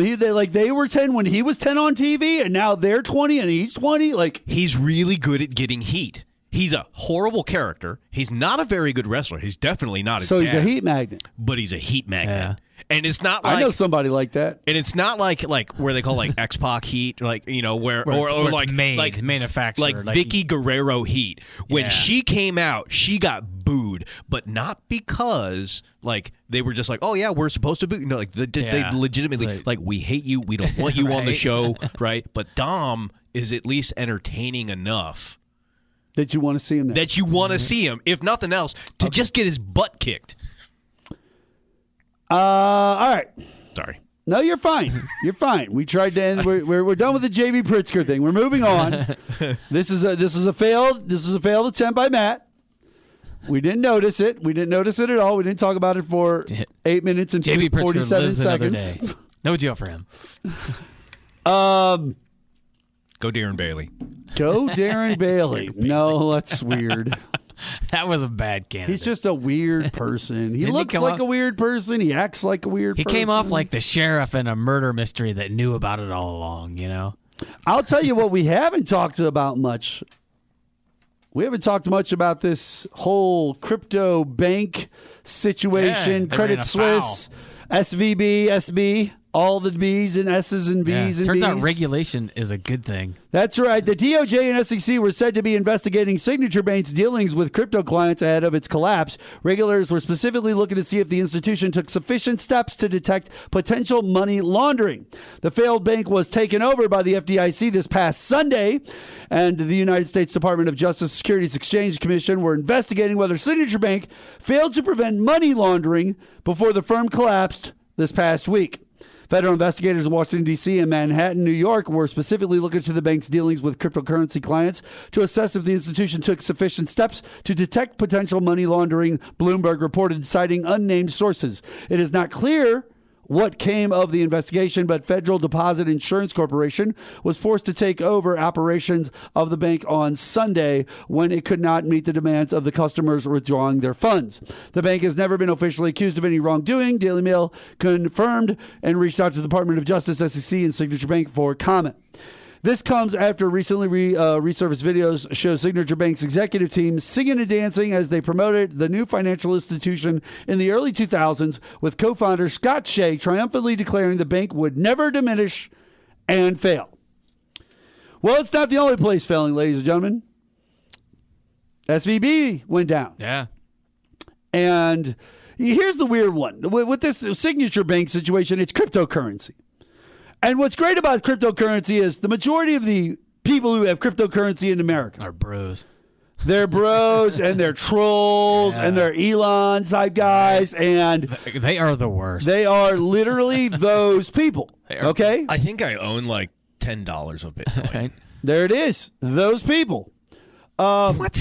They were 10 when he was 10 on TV, and now they're 20 and he's 20. Like, he's really good at getting heat. He's a horrible character. He's not a very good wrestler. He's definitely not a he's a heat magnet. But he's a heat magnet. Yeah. And it's not like... I know somebody like that. And it's not like where they call like X-Pac heat, like, where like manufactured. Like Vicky Guerrero heat. When she came out, she got booed, but not because like they were just like, oh yeah, we're supposed to boo. No, like they legitimately like, we hate you. We don't want you on the show, right? But Dom is at least entertaining enough. That you want to see him there. That you want to see him, if nothing else, to just get his butt kicked. All right. Sorry. No, you're fine. You're fine. We tried to end. We're done with the JB Pritzker thing. We're moving on. This is a failed attempt by Matt. We didn't notice it. We didn't notice it at all. We didn't talk about it for 8 minutes and JB 47 seconds. Day. No deal for him. Go Darren Bailey. Go Darren Bailey. No, that's weird. That was a bad candidate. He's just a weird person. He looks like a weird person. He acts like a weird person. He came off like the sheriff in a murder mystery that knew about it all along, I'll tell you what we haven't talked about much. We haven't talked much about this whole crypto bank situation, Credit Suisse, SVB, SB. All the B's and S's and B's and Turns B's. out regulation is a good thing. That's right. The DOJ and SEC were said to be investigating Signature Bank's dealings with crypto clients ahead of its collapse. Regulators were specifically looking to see if the institution took sufficient steps to detect potential money laundering. The failed bank was taken over by the FDIC this past Sunday, and the United States Department of Justice Securities Exchange Commission were investigating whether Signature Bank failed to prevent money laundering before the firm collapsed this past week. Federal investigators in Washington, D.C. and Manhattan, New York were specifically looking to the bank's dealings with cryptocurrency clients to assess if the institution took sufficient steps to detect potential money laundering, Bloomberg reported, citing unnamed sources. It is not clear what came of the investigation, but Federal Deposit Insurance Corporation was forced to take over operations of the bank on Sunday when it could not meet the demands of the customers withdrawing their funds. The bank has never been officially accused of any wrongdoing. Daily Mail confirmed and reached out to the Department of Justice, SEC, and Signature Bank for comment. This comes after recently resurfaced videos show Signature Bank's executive team singing and dancing as they promoted the new financial institution in the early 2000s, with co-founder Scott Shea triumphantly declaring the bank would never diminish and fail. Well, it's not the only place failing, ladies and gentlemen. SVB went down. Yeah. And here's the weird one. With this Signature Bank situation, it's cryptocurrency. And what's great about cryptocurrency is the majority of the people who have cryptocurrency in America are bros. They're bros and they're trolls and they're Elon type guys. And they are the worst. They are literally those people. Okay? I think I own like $10 of Bitcoin. Right. There it is. Those people. What?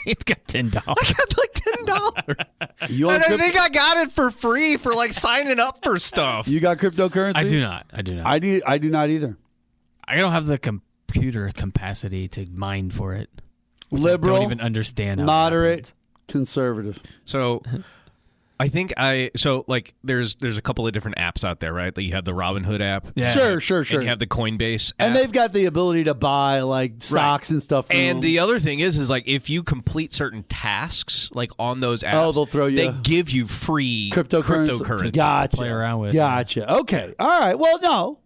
It's got $10. I got like $10. You And on I crypto? think I got it for free for like signing up for stuff. You got cryptocurrency? I do not. I do not. I do not either. I don't have the computer capacity to mine for it. Which Liberal, I don't even understand. How moderate, conservative. So I think there's a couple of different apps out there, right? That you have the Robinhood app. Yeah. Sure. And you have the Coinbase app. And they've got the ability to buy like stocks and stuff. And the other thing is like if you complete certain tasks like on those apps, they'll throw you they give you free cryptocurrency. Gotcha. play around with. Gotcha. Okay. All right. Well, no.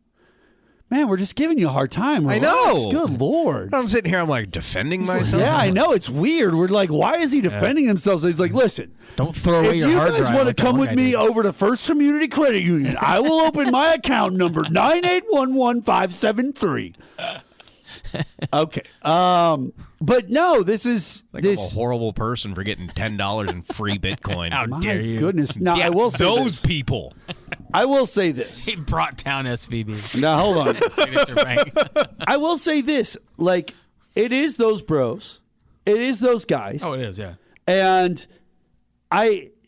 Man, we're just giving you a hard time. I Relax. know. Good Lord. I'm sitting here, I'm like defending myself. Yeah, I know. It's weird. We're like, why is he defending himself? So he's like, listen. Don't throw away If your you hard guys drive. want to like that come one with guy me did. over to First Community Credit Union, I will open my account number 9811573. Okay. But no, this is Like this. I'm a horrible person for getting $10 in free Bitcoin. How My dare you? goodness. Now Yeah, I will say those this. people. I will say this. He brought down SVB. Now hold on. Signature Bank. I will say this. Like, it is those bros. It is those guys. Oh, it is. Yeah. And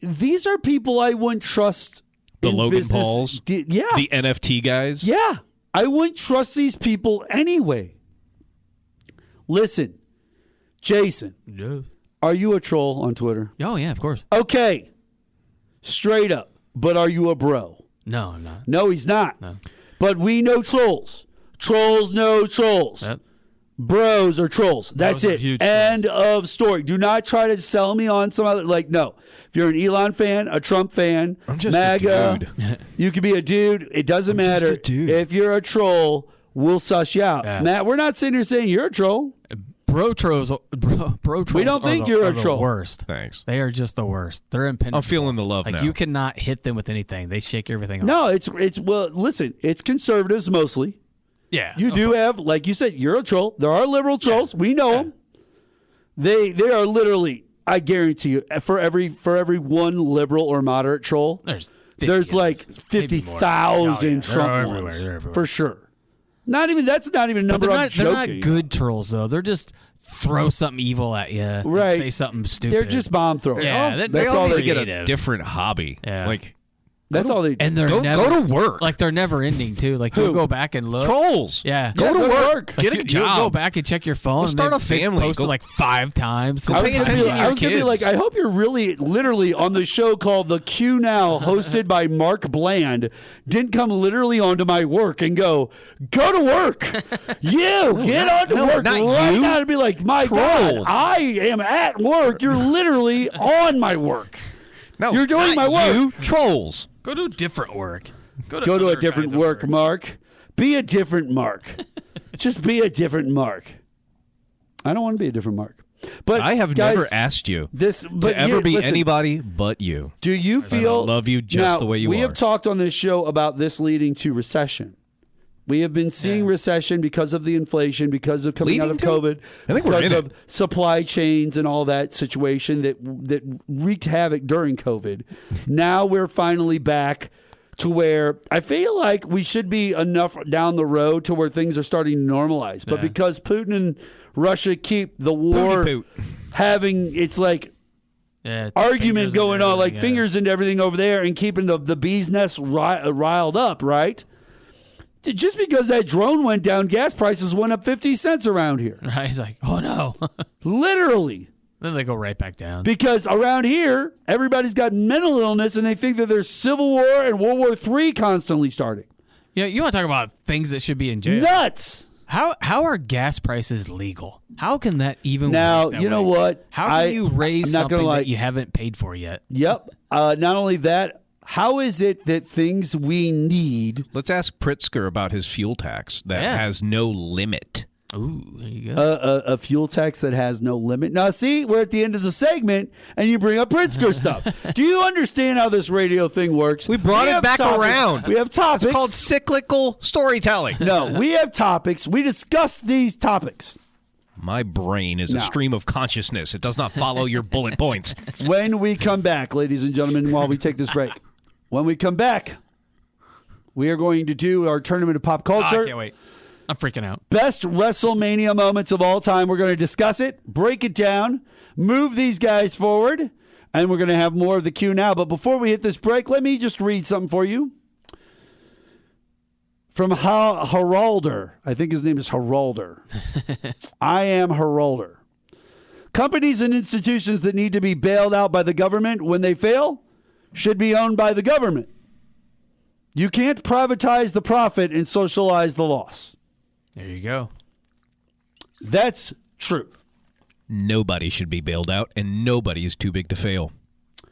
these are people I wouldn't trust. The in Logan business. Pauls? Yeah. The NFT guys? Yeah. I wouldn't trust these people anyway. Listen, Jason, No. are you a troll on Twitter? Oh yeah, of course. Okay. Straight up. But are you a bro? No, I'm not. No, he's not. No. But we know trolls. Trolls know trolls. Yep. Bros are trolls. That's Those are it. huge End of story. Do not try to sell me on some other. Like, no. If you're an Elon fan, a Trump fan, I'm just MAGA, a dude. you could be a dude. It doesn't I'm just matter. a dude. If you're a troll, we'll suss you out. Yeah. Matt, we're not sitting here saying you're a troll. Bro trolls. Bro trolls. We don't think you're a the troll. Worst. Thanks. They are just the worst. They're impenetrable. I'm feeling the love like now. you cannot hit them with anything. They shake everything off. No, it's well, listen, it's conservatives mostly. Yeah. You do have, like you said, you're a troll. There are liberal trolls. We know them. They are literally, I guarantee you, for every one liberal or moderate troll, There's like 50,000 Trump everywhere. ones They're everywhere. for sure. That's not even a But number they're I'm not, they're joking. not good trolls though. They're just throw something evil at you. and Right. say something stupid. They're just bomb throwers. Yeah, Oh, they're that's all they get. creative. Different hobby. Yeah. Like That's all they do. And they're Go never to work. Like they're never ending too. Like Who? you'll go back and look. trolls. Yeah. Go to work. Like, Get a you'll go job. back and check your phone. Go and start they've- a family. They've posted Go- like 5 times. Go I was pay gonna attention to your be like, kids. I hope you're really, literally on the show called The Qnow, hosted by Mark Bland, didn't come literally onto my work and go to work. You get on to work not right you. now to be like, my God, Trolls. I am at work. You're literally on my work. No, You're doing not my work. You trolls. Go to different work. Go to a other different kinds of work, Mark. Be a different Mark. Just be a different Mark. I don't want to be a different Mark. But I have guys, never asked you this, but to ever here, be listen, anybody but you. Do you feel? love you just now, the way you we are. have talked on this show about this leading to recession. We have been seeing recession because of the inflation, because of coming out Leading of to? COVID, I think we're because in of supply chains and all that situation that wreaked havoc during COVID. Now we're finally back to where I feel like we should be enough down the road to where things are starting to normalize. But because Putin and Russia keep the war Poot. having, it's like argument going on, like fingers into everything over there and keeping the bee's nest riled up, right? Just because that drone went down, gas prices went up 50 cents around here. Right? He's like, oh no. Literally. Then they go right back down. Because around here, everybody's got mental illness and they think that there's Civil War and World War III constantly starting. Yeah, you want to talk about things that should be in jail? Nuts. How are gas prices legal? How can that even Now, work that you know way? what? How can you I'm raise not gonna something lie. that you haven't paid for yet? Yep. Not only that, how is it that things we need... Let's ask Pritzker about his fuel tax that Yeah. has no limit. Ooh, there you go. A fuel tax that has no limit. Now, see, we're at the end of the segment, and you bring up Pritzker stuff. Do you understand how this radio thing works? We brought it have back topics. around. We have topics. It's called cyclical storytelling. No, we have topics. We discuss these topics. My brain is No. a stream of consciousness. It does not follow your bullet points. When we come back, ladies and gentlemen, while we take this break, when we come back, we are going to do our tournament of pop Oh, culture. I can't wait. I'm freaking out. Best WrestleMania moments of all time. We're going to discuss it, break it down, move these guys forward, And we're going to have more of the Q now. But before we hit this break, let me just read something for you. From Haralder. I think his name is Haralder. I am Haralder. Companies and institutions that need to be bailed out by the government when they fail should be owned by the government. You can't privatize the profit and socialize the loss. There you go. That's true. Nobody should be bailed out, and nobody is too big to fail.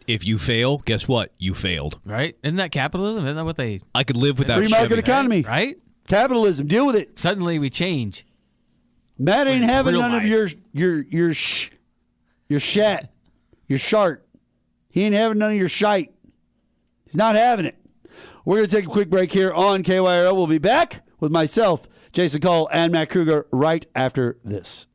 If you fail, guess what? You failed. Right? Isn't that capitalism? Isn't that what they... I could live without Free market Chevy. economy. Right? Capitalism. Deal with it. Suddenly we change. Matt ain't It's having real none of life. your shat, your shart. He ain't having none of your shite. He's not having it. We're going to take a quick break here on KYRO. We'll be back with myself, Jason Cole, and Matt Kruger right after this.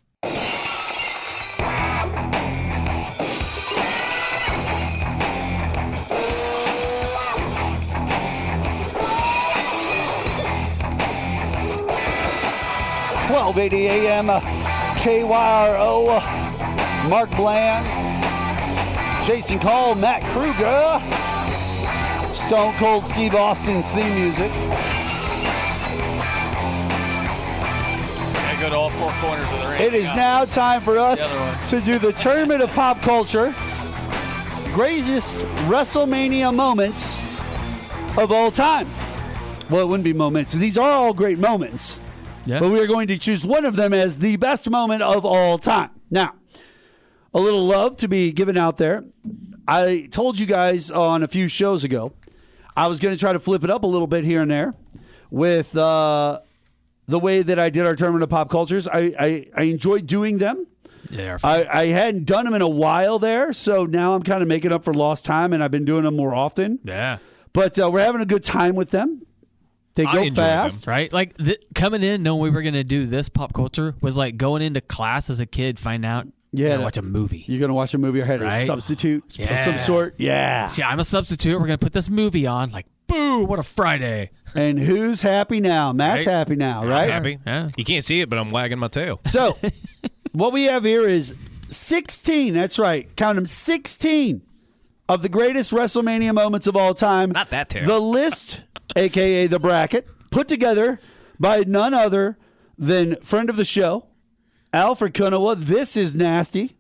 $12:80 a.m. KYRO. Mark Bland, Jason Cole, Matt Kruger, Stone Cold Steve Austin's theme music. I go to all four corners of the ring. It is now time for us to do the Tournament of Pop Culture. Greatest WrestleMania moments of all time. Well, it wouldn't be moments. These are all great moments. Yeah. But we are going to choose one of them as the best moment of all time. Now, a little love to be given out there. I told you guys on a few shows ago, I was going to try to flip it up a little bit here and there with the way that I did our Tournament of Pop Cultures. I enjoyed doing them. Yeah, I hadn't done them in a while there, so now I'm kind of making up for lost time, and I've been doing them more often. Yeah. But we're having a good time with them. They go fast. Right? Like coming in knowing we were going to do this pop culture was like going into class as a kid, find out Yeah, watch a movie. You're going to watch a movie or had a Right? substitute Yeah. of some sort. Yeah. See, I'm a substitute. We're going to put this movie on. Like, boo, what a Friday. And who's happy now? Matt's Right? happy now, right? Happy. Yeah. You can't see it, but I'm wagging my tail. So, what we have here is 16, that's right, count them, 16 of the greatest WrestleMania moments of all time. Not that terrible. The list, a.k.a. the bracket, put together by none other than friend of the show, Alfred Konuwa. This is Nasty,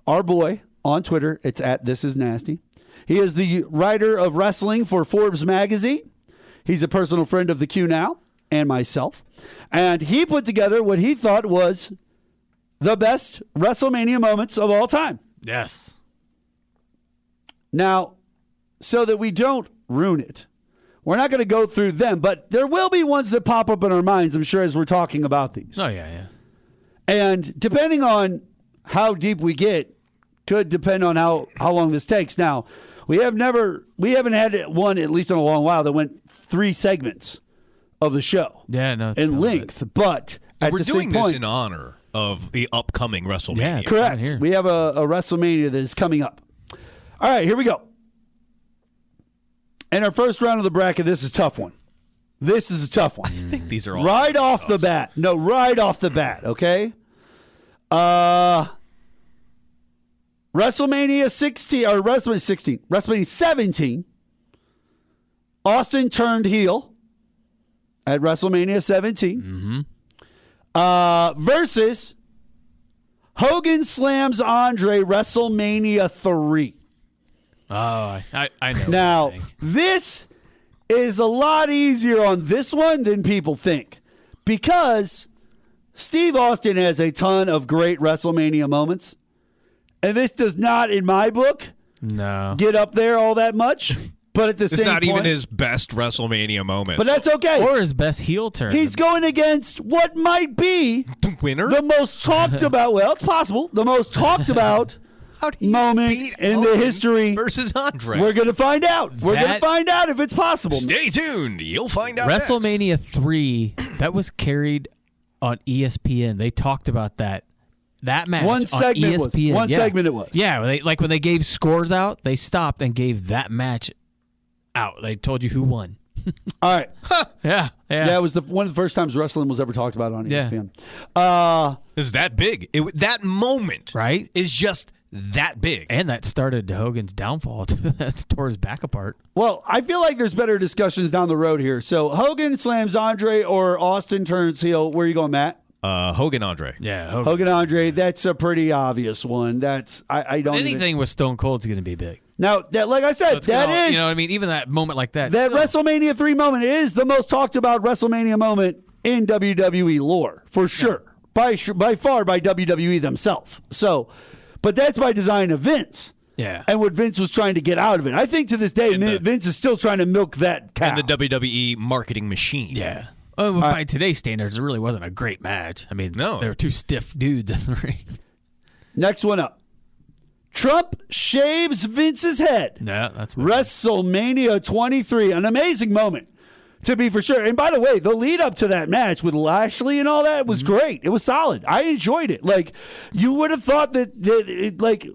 our boy on Twitter. It's at This Is Nasty. He is the writer of wrestling for Forbes magazine. He's a personal friend of the Qnow and myself. And he put together what he thought was the best WrestleMania moments of all time. Yes. Now, so that we don't ruin it, we're not going to go through them, but there will be ones that pop up in our minds, I'm sure, as we're talking about these. Oh, yeah. And depending on how deep we get, could depend on how long this takes. Now, we haven't had one, at least in a long while, that went 3 segments of the show. Yeah, no. In length, but at We're the doing same point, this in honor of the upcoming WrestleMania. Yeah, it's correct. here. We have a WrestleMania that is coming up. All right, here we go. In our first round of the bracket, this is a tough one. This is a tough one. I think these are all Right off the bat. No, right off the bat, okay? WrestleMania 16 or WrestleMania 17. Austin turned heel at WrestleMania 17. Versus Hogan slams Andre WrestleMania 3. Oh, I know. Now, what you're saying. this is a lot easier on this one than people think because Steve Austin has a ton of great WrestleMania moments. And this does not, in my book, No. get up there all that much. But at the It's same not point, even his best WrestleMania moment. but that's okay. Or his best heel turn. He's going against what might be the winner? the most talked about. Well, it's possible. The most talked about How do you moment beat in the Hogan history. versus Andre. We're going to find out. We're going to That- find out if it's possible. Stay tuned. You'll find out. next. WrestleMania 3, that was carried on ESPN. They talked about that match One on segment was. ESPN. One segment it was. Yeah, when they gave scores out, they stopped and gave that match out. They told you who won. All right. Yeah. Yeah, it was one of the first times wrestling was ever talked about on Yeah. ESPN. It was that big. That moment, Right? is just that big. And that started Hogan's downfall, too. That tore his back apart. Well, I feel like there's better discussions down the road here. So Hogan slams Andre or Austin turns heel. Where are you going, Matt? Hogan Andre. Yeah, Hogan Andre. That's a pretty obvious one. That's I don't anything with Stone Cold's going to be big. Now, that, like I said, So is, you know what I mean? Even that moment like that. That WrestleMania 3 moment is the most talked about WrestleMania moment in WWE lore, for sure. By far by WWE themselves. So, but that's by design of Vince. Yeah. And what Vince was trying to get out of it. I think to this day, Vince is still trying to milk that cow. And the WWE marketing machine. Yeah. Oh, by today's standards, it really wasn't a great match. I mean, no. They were two stiff dudes in the ring. Next one up. Trump shaves Vince's head. Yeah, that's WrestleMania 23. An amazing moment, to be for sure. And by the way, the lead up to that match with Lashley and all that was great. It was solid. I enjoyed it. Like, you would have thought that like,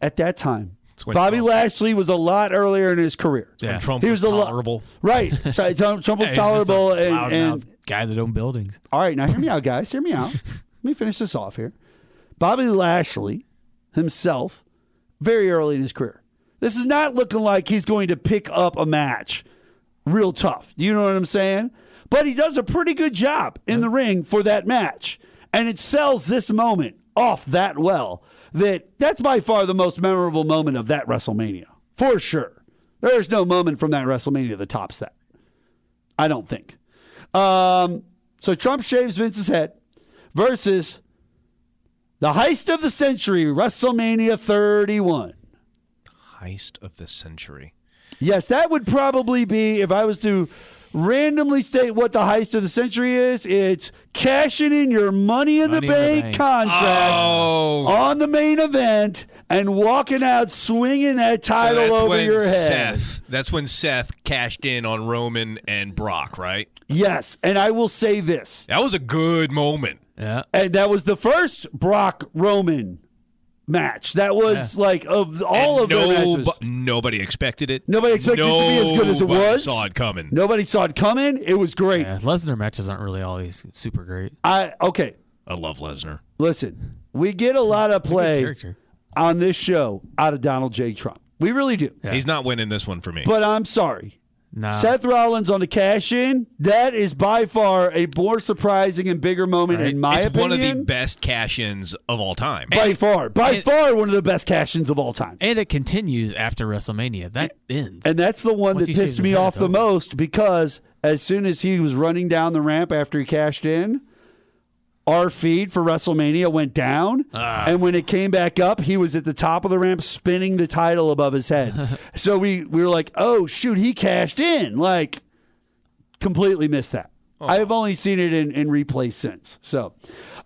at that time, Bobby Lashley was a lot earlier in his career. Yeah. Trump was tolerable. Right. So Trump was tolerable. and guy that owned buildings. All right, now hear me out, guys. Hear me out. Let me finish this off here. Bobby Lashley himself, very early in his career. This is not looking like he's going to pick up a match real tough. You know what I'm saying? But he does a pretty good job in the ring for that match. And it sells this moment off that well that's by far the most memorable moment of that WrestleMania. For sure. There's no moment from that WrestleMania that tops that. I don't think. So Trump shaves Vince's head versus the heist of the century, WrestleMania 31. Heist of the century. Yes, that would probably be, if I was to randomly state what the heist of the century is, it's cashing in your Money in the Bank contract on the main event and walking out swinging that title over your head. That's when Seth cashed in on Roman and Brock, right? Yes, and I will say this. That was a good moment. Yeah. And that was the first Brock-Roman match. That was like of all of their matches. Nobody expected it. Nobody expected it to be as good as it was. Nobody saw it coming. Nobody saw it coming. It was great. Yeah, Lesnar matches aren't really always super great. Okay. I love Lesnar. Listen, we get a lot of play on this show out of Donald J. Trump. We really do. Yeah. He's not winning this one for me. But I'm sorry. Nah. Seth Rollins on the cash-in, that is by far a more surprising and bigger moment in my opinion. It's one of the best cash-ins of all time. By far one of the best cash-ins of all time. And it continues after WrestleMania. That ends. And that's the one that pissed me off the most because as soon as he was running down the ramp after he cashed in, our feed for WrestleMania went down, and when it came back up, he was at the top of the ramp spinning the title above his head. So we were like, oh, shoot, he cashed in. Like, completely missed that. I've only seen it in replay since. So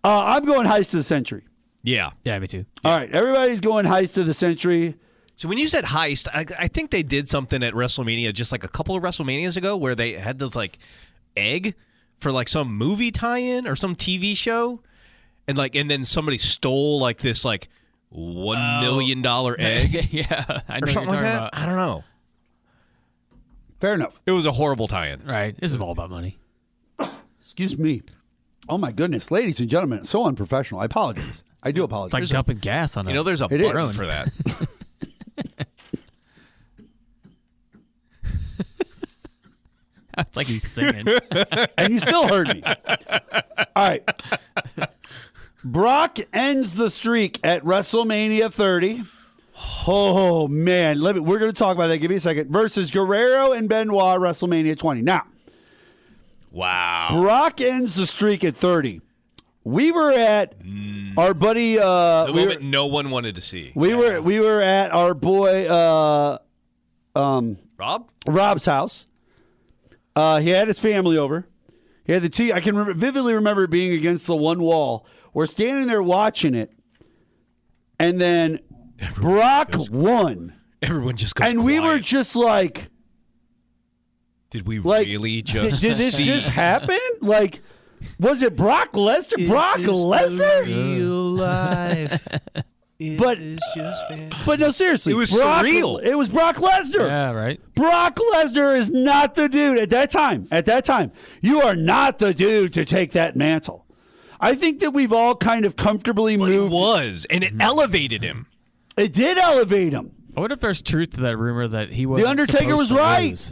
I'm going heist of the century. Yeah. Yeah, me too. All right, everybody's going heist of the century. So when you said heist, I think they did something at WrestleMania just like a couple of WrestleManias ago where they had this like egg for like some movie tie-in or some TV show, and then somebody stole like this like $1 million egg. Yeah, I know or something like that. About. I don't know. Fair enough. It was a horrible tie-in. Right. This is all about money. Excuse me. Oh my goodness, ladies and gentlemen, it's so unprofessional. I apologize. I do apologize. It's like dumping gas on. There's a button for that. It's like he's singing. And you still heard me. All right. Brock ends the streak at WrestleMania 30. Oh, man. We're going to talk about that. Give me a second. Versus Guerrero and Benoit, WrestleMania 20. Now, wow. Brock ends the streak at 30. We were at our buddy. The moment no one wanted to see. We were at our boy Rob's house. He had his family over. He had the tea. I can vividly remember being against the one wall. We're standing there watching it, and then Brock won. Everyone just goes and quiet. We were just like, did we really just did this just happen? Like, was it Brock Lesnar? Brock Lesnar? Real life. But no, seriously, it was surreal. It was Brock Lesnar. Yeah, right. Brock Lesnar is not the dude at that time. At that time, you are not the dude to take that mantle. I think that we've all kind of comfortably moved. It was, and it elevated him. It did elevate him. I wonder if there's truth to that rumor that he was. The Undertaker was right.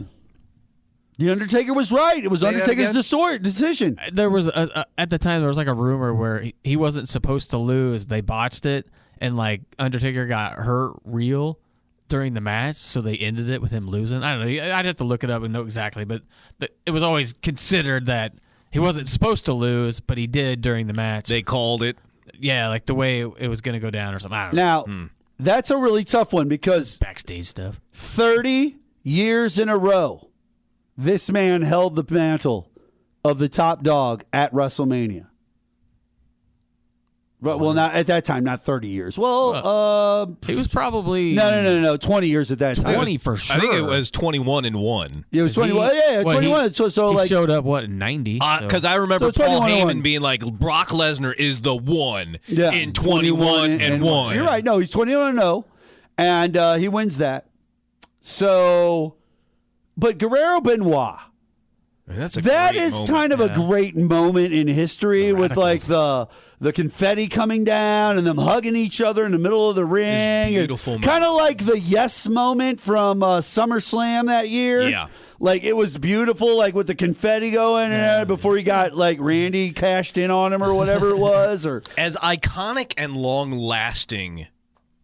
The Undertaker was right. It was Undertaker's decision. There was at the time there was like a rumor where he wasn't supposed to lose. They botched it, and like Undertaker got hurt real during the match, so they ended it with him losing. I don't know. I'd have to look it up and know exactly, but it was always considered that he wasn't supposed to lose, but he did during the match. They called it. Yeah, like the way it was going to go down or something. I don't know. Now, that's a really tough one because backstage stuff. 30 years in a row, this man held the mantle of the top dog at WrestleMania. Well, not at that time, not 30 years. Well, he was probably no, 20 years at that time. 20 for sure. I think it was 21-1. It was 21. Yeah, 21. So he like showed up in 90. Because I remember Paul 21-1. Heyman being like, Brock Lesnar is the one Yeah, in 21-1. You're right. No, he's 21-0, and he wins that. So, but Guerrero Benoit. That is kind of a great moment in history with like the confetti coming down and them hugging each other in the middle of the ring. Beautiful. Kind of like the yes moment from SummerSlam that year. Yeah. Like it was beautiful, like with the confetti going and before he got like Randy cashed in on him or whatever it was. Or as iconic and long-lasting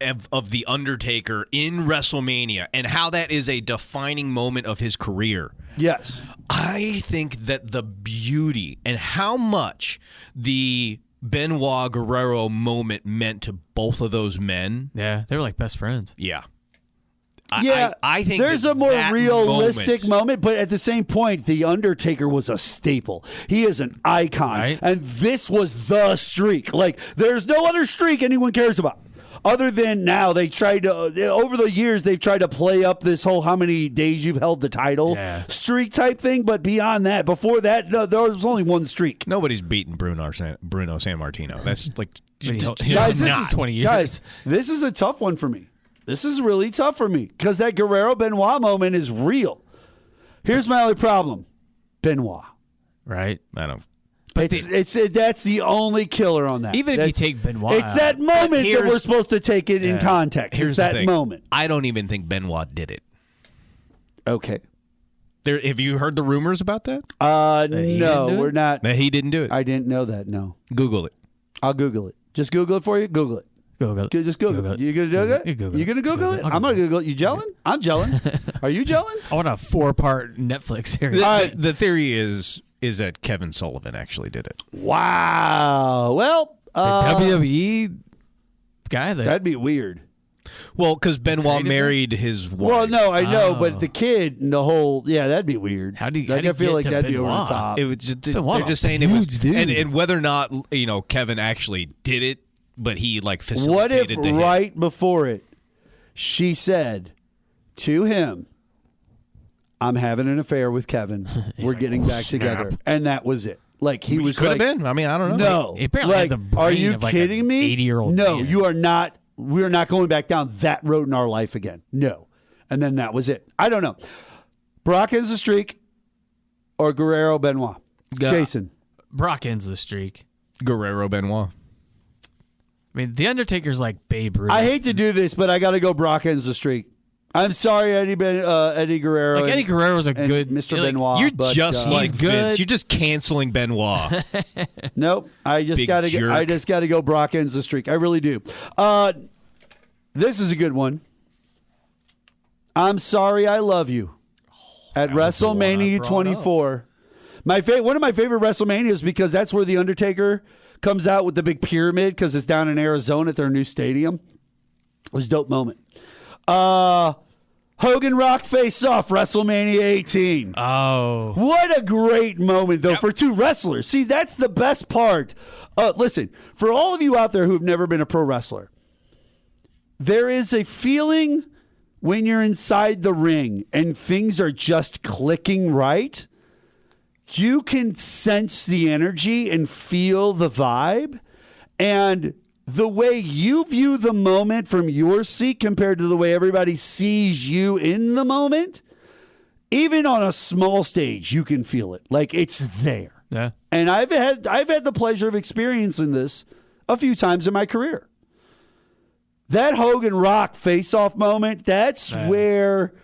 of The Undertaker in WrestleMania and how that is a defining moment of his career. Yes. I think that the beauty and how much the Benoit Guerrero moment meant to both of those men. Yeah, they were like best friends. Yeah. I think there's a more realistic moment, but at the same point, The Undertaker was a staple. He is an icon, right? And this was the streak. Like, there's no other streak anyone cares about. Other than now, they tried to, over the years, they've tried to play up this whole how many days you've held the title streak type thing. But beyond that, before that, no, there was only one streak. Nobody's beaten Bruno Sammartino. That's like, guys, 20 years. Guys, this is a tough one for me. This is really tough for me because that Guerrero Benoit moment is real. Here's my only problem: Benoit. Right? I don't. That's the only killer on that. Even if you take Benoit, it's that moment that we're supposed to take it in context. Here's it's that moment. I don't even think Benoit did it. Okay. Have you heard the rumors about that? No, we're not. That he didn't do it. I didn't know that. No. Google it. I'll Google it. Just Google it for you. Google it. Google it. Just Google it. You gonna do it? You gonna Google it? I'm gonna Google it. You gelling? I'm gelling. Are you gelling? I want a 4-part Netflix series. The theory is that Kevin Sullivan actually did it. Wow. Well, the WWE guy. That'd be weird. Well, because Benoit married his wife. Well, no, I know, but the kid and the whole, that'd be weird. How do you? I feel like that'd be over the top. It was just, they're just saying it was, and whether or not Kevin actually did it, but he like facilitated. What if right before it, she said to him, "I'm having an affair with Kevin. We're getting back together," and that was it. Like he was could like, have been. I mean, I don't know. No, He apparently had the brain are you of like kidding an me? 80-year-old No, man. you are not. We're not going back down that road in our life again. No, and then that was it. I don't know. Brock ends the streak, or Guerrero Benoit. Jason. Brock ends the streak. Guerrero Benoit. I mean, The Undertaker's like Babe Ruth. I hate to do this, but I got to go Brock ends the streak. I'm sorry, Eddie Guerrero. Like Eddie Guerrero's a good Mr. Benoit. You're but, just like good. Vince. You're just canceling Benoit. Nope. I just got to go Brock ends the streak. I really do. This is a good one. I'm sorry, I love you. At WrestleMania 24. One of my favorite WrestleManias because that's where The Undertaker comes out with the big pyramid because it's down in Arizona at their new stadium. It was a dope moment. Hogan Rock face off WrestleMania 18. Oh. What a great moment, though, for two wrestlers. See, that's the best part. Listen, for all of you out there who have never been a pro wrestler, there is a feeling when you're inside the ring and things are just clicking right. You can sense the energy and feel the vibe. And the way you view the moment from your seat compared to the way everybody sees you in the moment, even on a small stage, you can feel it. Like it's there. Yeah. And I've had the pleasure of experiencing this a few times in my career. that Hogan Rock face-off moment, that's where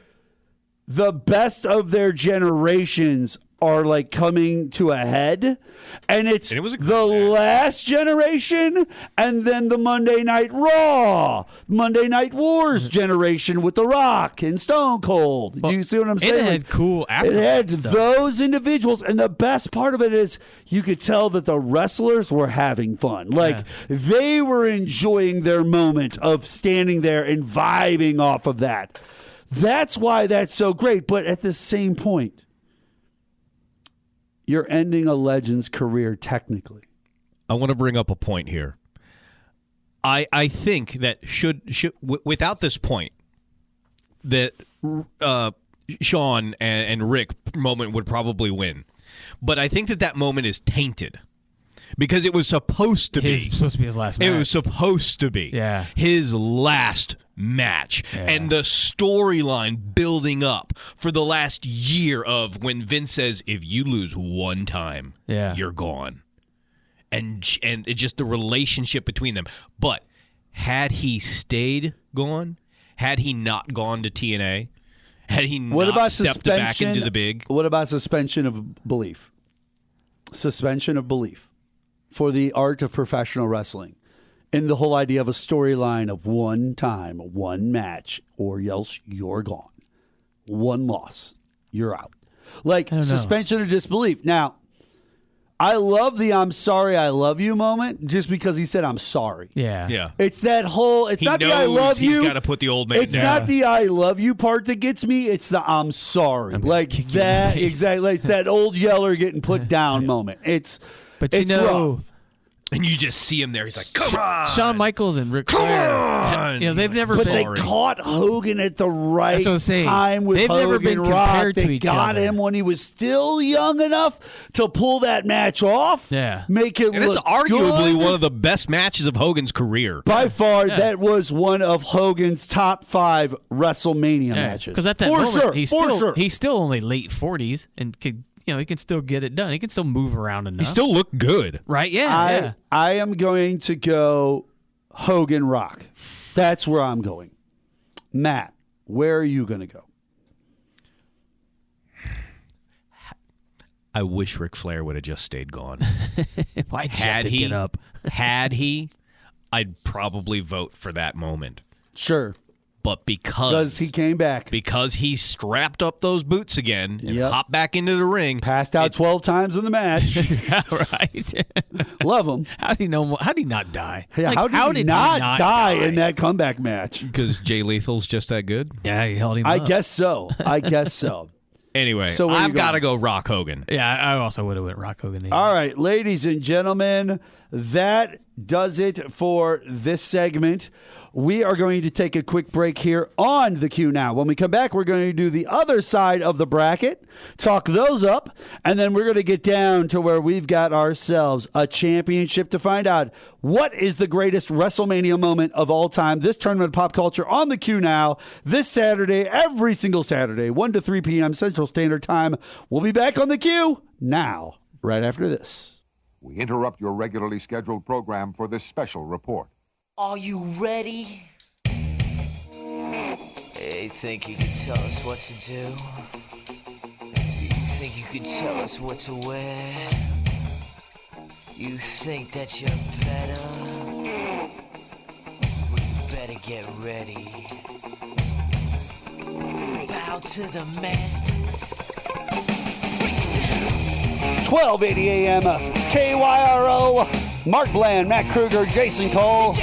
the best of their generations are like coming to a head, and it's the last generation, and then the Monday Night Raw, Monday Night Wars generation with The Rock and Stone Cold. Do you see what I'm saying? It had cool after. It had those individuals, and the best part of it is you could tell that the wrestlers were having fun. Like they were enjoying their moment of standing there and vibing off of that. That's why that's so great. But at the same point, you're ending a legend's career technically. I want to bring up a point here. I think that without this point, that Sean and Rick moment would probably win. But I think that moment is tainted. Because it was supposed to be. It was supposed to be his last match. It was supposed to be his last match. Yeah. And the storyline building up for the last year of when Vince says, if you lose one time, you're gone. And it's just the relationship between them. But had he stayed gone, had he not gone to TNA, had he not stepped back into the big. What about suspension of belief? Suspension of belief for the art of professional wrestling. And the whole idea of a storyline of one time, one match, or else you're gone. One loss, you're out. Like suspension of disbelief. Now, I love the I'm sorry, I love you moment just because he said I'm sorry. Yeah. It's that whole, it's not the I love you. He's got to put the old man It's down. not the I love you part that gets me. It's the I'm sorry. Like that, exactly. It's that old yeller getting put down moment. It's rough. And you just see him there. He's like, come on. Shawn Michaels and Ric Flair. They've never But been. they caught Hogan at the right time with they've Hogan never been Rock. compared to They each got other. him when he was still young enough to pull that match off. Yeah. Make it And it's look arguably good. one of the best matches of Hogan's career. By far, that was one of Hogan's top 5 WrestleMania matches. Because at that For moment, sure, he's still only late 40s and could. He can still get it done. He can still move around enough. He still looked good. Right? Yeah. I am going to go Hogan Rock. That's where I'm going. Matt, where are you going to go? I wish Ric Flair would have just stayed gone. Why'd you have to get up? Had he, I'd probably vote for that moment. Sure. But because he came back. Because he strapped up those boots again and hopped back into the ring. Passed out 12 times in the match. Yeah, right. Love him. How did he know? How did he not die? Yeah, how did he not die in that comeback match? Because Jay Lethal's just that good? Yeah, he held him I up. guess so. Anyway, So where I've you got to going? go Rock Hogan. Yeah, I also would have went Rock Hogan. All right, ladies and gentlemen, that does it for this segment. We are going to take a quick break here on the Q Now. When we come back, we're going to do the other side of the bracket, talk those up, and then we're going to get down to where we've got ourselves a championship to find out what is the greatest WrestleMania moment of all time. This tournament of pop culture on the Q Now this Saturday, every single Saturday, 1 to 3 p.m. Central Standard Time. We'll be back on the Q Now right after this. We interrupt your regularly scheduled program for this special report. Are you ready? Hey, think you can tell us what to do? You think you can tell us what to wear? You think that you're better? Well, you better get ready. Bow to the masters. 1280 AM, KYRO, Mark Bland, Matt Kruger, Jason Cole.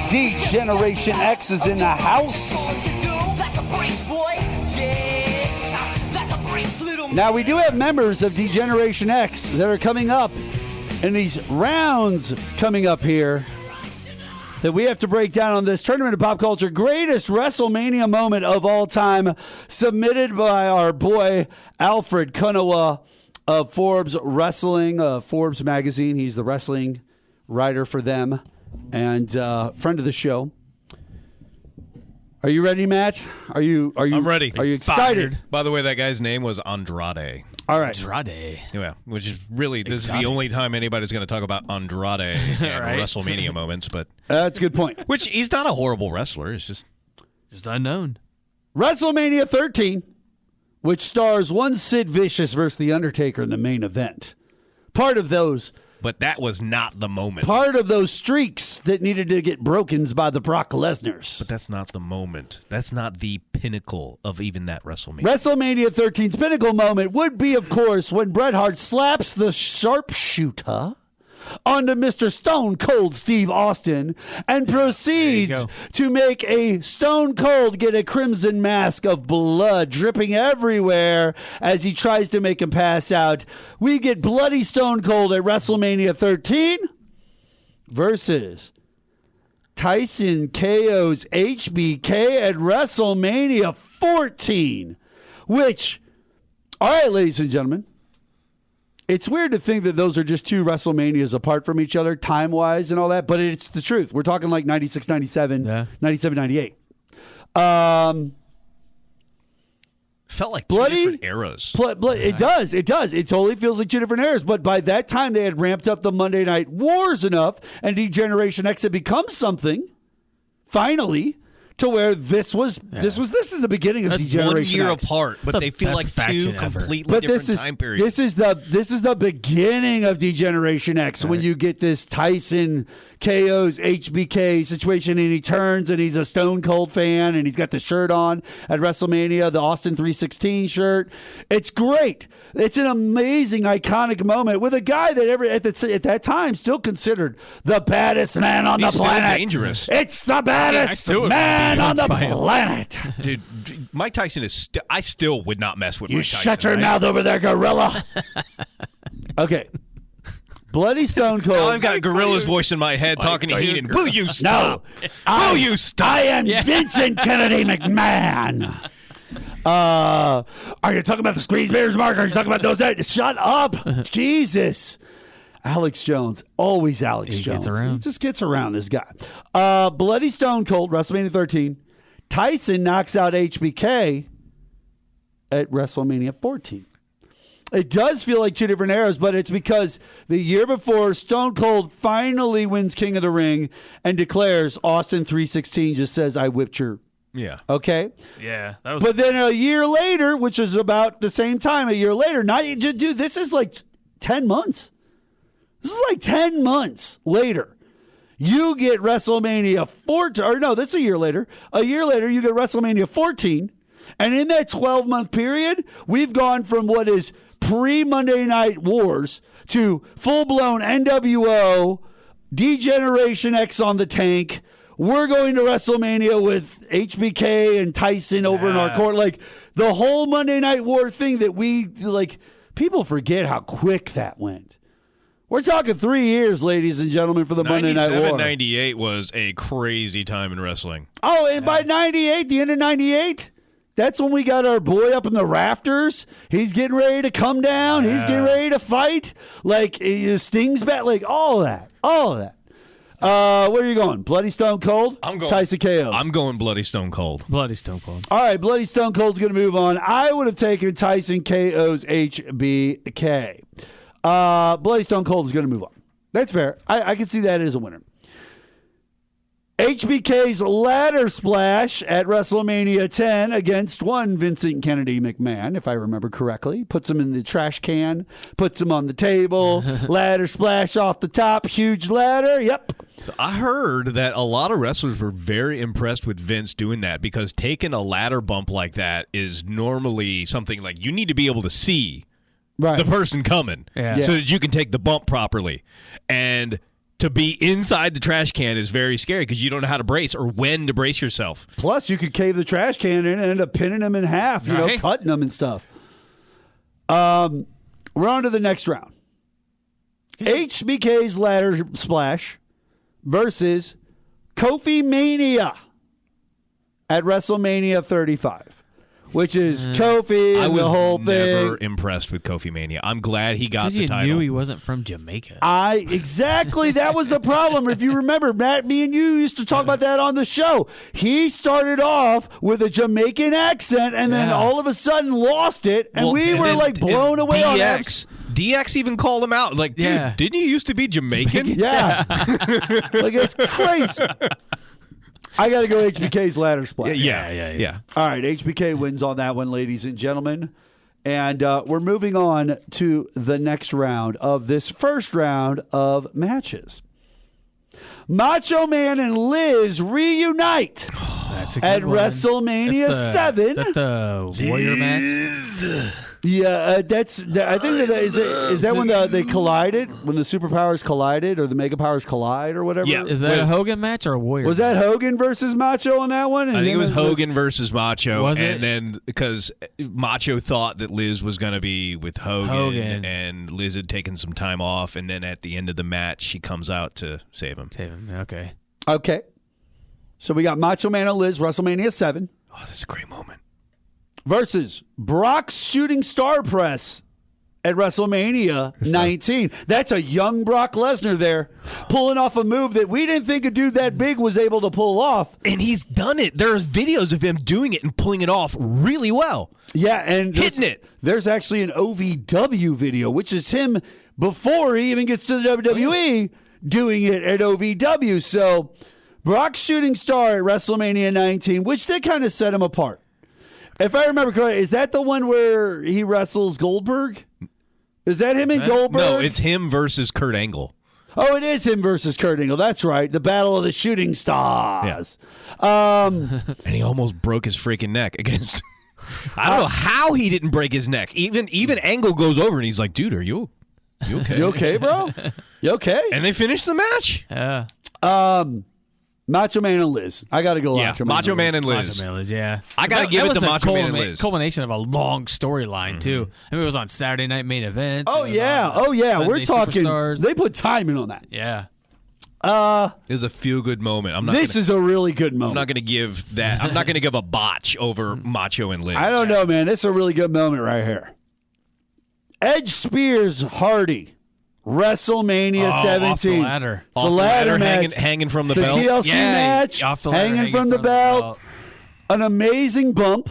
D-Generation X is in the house. Now, we do have members of D-Generation X that are coming up in these rounds coming up here that we have to break down on this tournament of pop culture. Greatest WrestleMania moment of all time, submitted by our boy Alfred Konuwa of Forbes Wrestling, Forbes magazine. He's the wrestling writer for them and friend of the show. Are you ready, Matt? Are you? I'm ready. Are you excited? Fired. By the way, that guy's name was Andrade. All right. Andrade. Yeah, which is really, this Exotic. is the only time anybody's going to talk about Andrade and Right. WrestleMania moments, but That's a good point. which he's not a horrible wrestler. It's just unknown. WrestleMania 13, which stars one Sid Vicious versus The Undertaker in the main event. Part of those that was not the moment. Part of those streaks that needed to get broken by the Brock Lesnar's. But that's not the moment. That's not the pinnacle of even that WrestleMania. WrestleMania 13's pinnacle moment would be, of course, when Bret Hart slaps the sharpshooter onto Mr. Stone Cold Steve Austin and proceeds to make a Stone Cold get a crimson mask of blood dripping everywhere as he tries to make him pass out. We get bloody Stone Cold at WrestleMania 13 versus Tyson KO's HBK at WrestleMania 14, which, all right, ladies and gentlemen, it's weird to think that those are just two WrestleManias apart from each other, time-wise and all that, but it's the truth. We're talking like 96, 97, 97, 98. Felt like two different eras. It does. It totally feels like two different eras, but by that time they had ramped up the Monday Night Wars enough, and D-Generation X had become something, finally, to where this is the beginning of That's D-Generation 1 year X. apart, but they feel like two completely different time periods. This is the beginning of D-Generation X when you get this Tyson KO's HBK situation, and he turns and he's a Stone Cold fan and he's got the shirt on at WrestleMania, the Austin 316 shirt. It's great. It's an amazing, iconic moment with a guy that at that time still considered the baddest man on the planet. Still dangerous. It's the baddest man on the planet. Dude, Mike Tyson is I still would not mess with You Mike Tyson. shut your mouth over there, gorilla. Okay. Bloody Stone Cold. Now I've got Gorilla's voice in my head talking to Heenan. Will you stop? No. Will you stop? I am Vincent Kennedy McMahon. Are you talking about the Squeeze Bears, Mark? Are you talking about those? Shut up. Jesus. Alex Jones. Always Alex Jones. Gets around. He just gets around, this guy. Bloody Stone Cold, WrestleMania 13. Tyson knocks out HBK at WrestleMania 14. It does feel like two different eras, but it's because the year before, Stone Cold finally wins King of the Ring and declares Austin 316 just says, I whipped your... Yeah. Okay? Yeah. That was. But then a year later, which is about the same time, a year later, dude, this is like 10 months. This is like 10 months later. You get WrestleMania 14, or no, that's a year later. A year later, you get WrestleMania 14. And in that 12-month period, we've gone from what is pre-Monday Night Wars to full-blown NWO, D-Generation X on the tank. We're going to WrestleMania with HBK and Tyson over in our court. Like, the whole Monday Night War thing that we, like, people forget how quick that went. We're talking 3 years, ladies and gentlemen, for the Monday Night War. 98 was a crazy time in wrestling. Oh, and by 98, the end of 98, that's when we got our boy up in the rafters. He's getting ready to come down. He's getting ready to fight. Like, Sting's back. Like, all of that. Where are you going? Bloody Stone Cold? I'm going Tyson KO. I'm going Bloody Stone Cold. Bloody Stone Cold. All right, Bloody Stone Cold's going to move on. I would have taken Tyson KO's HBK. Bloody Stone Cold is going to move on. That's fair. I can see that as a winner. HBK's ladder splash at WrestleMania 10 against one Vincent Kennedy McMahon, if I remember correctly. Puts him in the trash can, puts him on the table, ladder splash off the top, huge ladder. Yep. So I heard that a lot of wrestlers were very impressed with Vince doing that because taking a ladder bump like that is normally something like you need to be able to see the person coming so that you can take the bump properly. And to be inside the trash can is very scary because you don't know how to brace or when to brace yourself. Plus, you could cave the trash can in and end up pinning them in half, cutting them and stuff. We're on to the next round. HBK's ladder splash versus Kofi Mania at WrestleMania 35. which is Kofi I and was the whole never thing. impressed with Kofi Mania. I'm glad he got Because the you title. knew he wasn't from Jamaica. Exactly. That was the problem. If you remember, Matt, me and you used to talk about that on the show. He started off with a Jamaican accent and then all of a sudden lost it, and we were like blown away on that. DX even called him out. Like, dude, didn't you used to be Jamaican? Yeah. Like, it's crazy. I got to go HBK's ladder split. Yeah. All right, HBK wins on that one, ladies and gentlemen. And we're moving on to the next round of this first round of matches. Macho Man and Liz reunite That's a good at one. WrestleMania 7. That's the Warrior match? Yeah, I think that is that when they collided, when the superpowers collided or the mega powers collide or whatever. Yeah. Is that a Hogan match or a Warrior Was match? that Hogan versus Macho on that one? I think it was Hogan versus Macho. Was it? And then because Macho thought that Liz was going to be with Hogan, and Liz had taken some time off, and then at the end of the match, she comes out to save him. Okay. Okay. So we got Macho Man and Liz, WrestleMania 7. Oh, that's a great moment. Versus Brock's Shooting Star Press at WrestleMania 19. That's a young Brock Lesnar there, pulling off a move that we didn't think a dude that big was able to pull off. And he's done it. There's videos of him doing it and pulling it off really well. Yeah, and hitting it. There's actually an OVW video, which is him before he even gets to the WWE doing it at OVW. So Brock's Shooting Star at WrestleMania 19, which did kind of set him apart. If I remember correctly, is that the one where he wrestles Goldberg? Is that him and Goldberg? No, it's him versus Kurt Angle. Oh, it is him versus Kurt Angle. That's right. The Battle of the Shooting Stars. And he almost broke his freaking neck against... I don't know how he didn't break his neck. Even Angle goes over and he's like, dude, are you okay? You okay, bro? You okay? And they finished the match. Yeah. Macho Man and Liz. I got to go Macho Man and Liz. Macho Man and Liz, yeah. I got to give it to Macho Man and Liz. Culmination of a long storyline, too. I mean, it was on Saturday Night Main Events. Oh, yeah. We're Sunday talking. Superstars. They put time in on that. Yeah. It was a feel-good moment. This is a really good moment. I'm not going to give that. I'm not going to give a botch over Macho and Liz. I don't know, man. This is a really good moment right here. Edge spears Hardy. WrestleMania 17. Off the ladder. It's the ladder match. Hanging from the the belt. TLC match. Off the ladder, hanging from the belt. An amazing bump.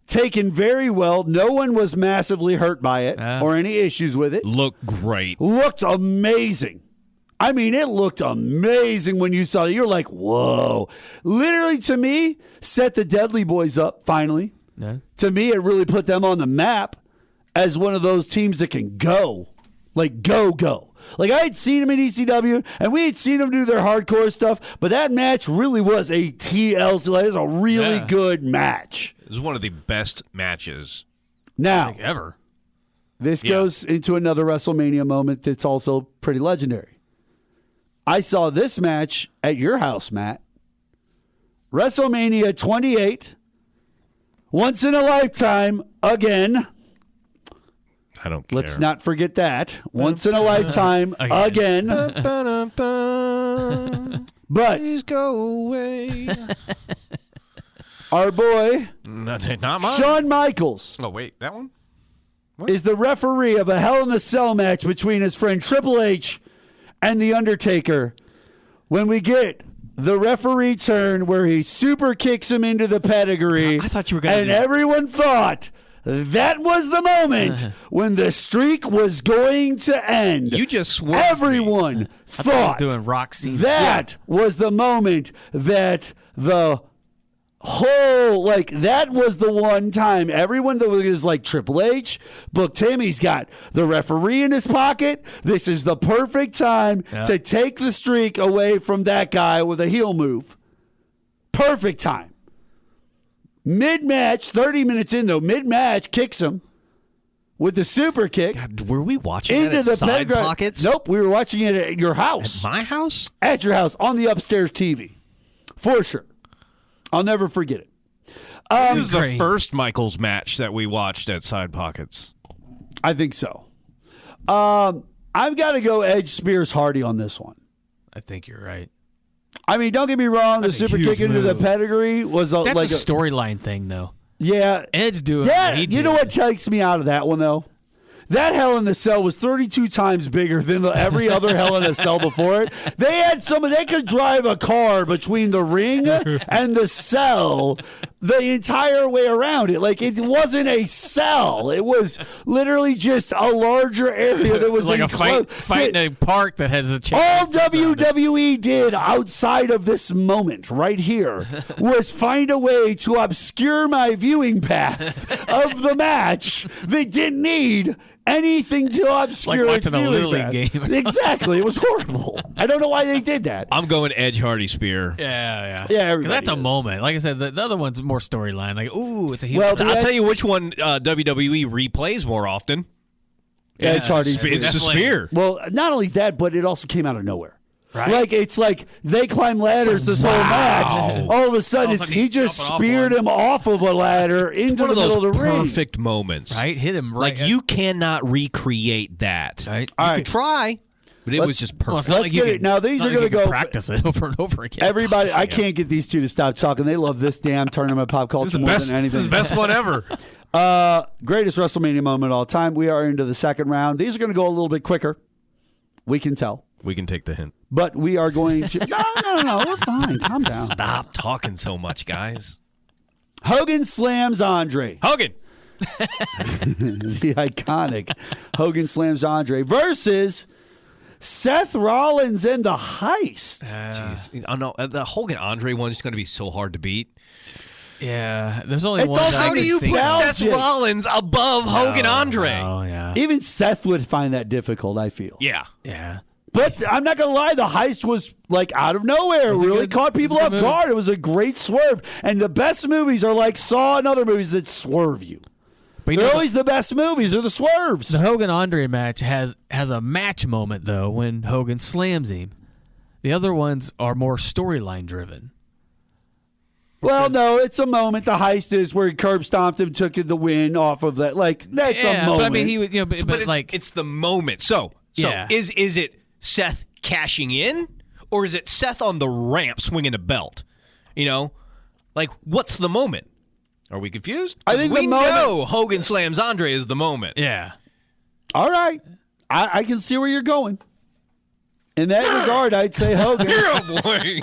Taken very well. No one was massively hurt by it or any issues with it. Looked great. Looked amazing. I mean, it looked amazing when you saw it. You're like, whoa. Literally, to me, set the Dudley Boys up, finally. Yeah. To me, it really put them on the map as one of those teams that can go. Like, go. Like, I had seen them in ECW, and we had seen them do their hardcore stuff, but that match really was a TLC. Like, it was a really good match. It was one of the best matches Now, ever. This goes into another WrestleMania moment that's also pretty legendary. I saw this match at your house, Matt. WrestleMania 28. Once in a lifetime, again. I don't care. Let's not forget that. Once in a lifetime, again. But please go away. Our boy, not mine. Shawn Michaels. Oh, wait, that one? Is the referee of a Hell in a Cell match between his friend Triple H and The Undertaker. When we get the referee turn where he super kicks him into the pedigree. I thought you were going to And everyone thought that was the moment when the streak was going to end. You just swore. Everyone thought I was doing rock scene. that was the moment that the whole, like, that was the one time everyone that was like, Triple H booked him. He's got the referee in his pocket. This is the perfect time to take the streak away from that guy with a heel move. Perfect time. Mid-match, 30 minutes in, though, mid-match, kicks him with the super kick. God, were we watching into that at the Side pedigree. Pockets? Nope, we were watching it at your house. At my house? At your house, on the upstairs TV. For sure. I'll never forget it. It was the first Michaels match that we watched at Side Pockets. I think so. I've got to go Edge Spears Hardy on this one. I think you're right. I mean, don't get me wrong. The super kick into the pedigree was That's like a storyline thing, though. Yeah. Edge doing Yeah, what he you know did. what takes me out of that one, though? That Hell in a Cell was 32 times bigger than every other Hell in a Cell before it. They had they could drive a car between the ring and the cell the entire way around it. Like, it wasn't a cell. It was literally just a larger area that was like a enclosed. fight in a park that has a chain. All WWE did outside of this moment right here was find a way to obscure my viewing path of the match. They didn't need anything to obscure like its watching a viewing Little League path. game. Exactly. It was horrible. I don't know why they did that. I'm going Edge Hardy Spear. Yeah. Yeah, 'Cause that's a moment. Like I said, the other one's more storyline. Like, ooh, it's a heel. Well, turn. I'll tell you which one WWE replays more often. Edge Hardy's It's the Definitely. Spear. Well, not only that, but it also came out of nowhere. Right. Like, it's like they climb ladders this whole match. All of a sudden, All of a sudden he he's just jumping off speared one. him off of a ladder into One the of those middle of the ring. perfect moments. Right? Hit him right. Like, you cannot recreate that. Right. You All could right. try, but it was just Well, it's perfect. not Let's like you get it. can- Now, these not are like going you to can go. practice it over and over again. Everybody, I can't get these two to stop talking. They love this damn tournament pop culture more than anything. This is the best one ever. Greatest WrestleMania moment of all time. We are into the second round. These are going to go a little bit quicker. We can tell. We can take the hint. But we are going to. No. We're fine. Calm down. Stop talking so much, guys. Hehogan slams Andre. Hogan. The iconic Hogan slams Andre versus Seth Rollins and the Heist. Jeez. I know the Hogan Andre one is going to be so hard to beat. Yeah, there's only It's one. also that I How can do you think put of. nostalgic. Seth Rollins above Hogan Andre? Oh yeah, Even Seth would find that difficult, I feel. Yeah. yeah. But I'm not going to lie, the Heist was like out of nowhere. It a really good- caught people it was a off good movie. guard. It was a great swerve. And the best movies are like Saw and other movies that swerve you. But you They're know, always the best movies. They're the swerves. the Hogan Andre match has a match moment though when Hogan slams him. The other ones are more storyline driven. Well, no, it's a moment. The Heist is where he curb stomped him, took the win off of that. Like, that's a moment. but I mean, he would, But it's, like it's the moment. So Yeah. is it Seth cashing in, or is it Seth on the ramp swinging a belt? You know, like what's the moment? Are we confused? I think we the moment- know Hogan slams Andre is the moment. yeah. All right. I can see where you're going. In that regard, I'd say Hogan. Oh boy,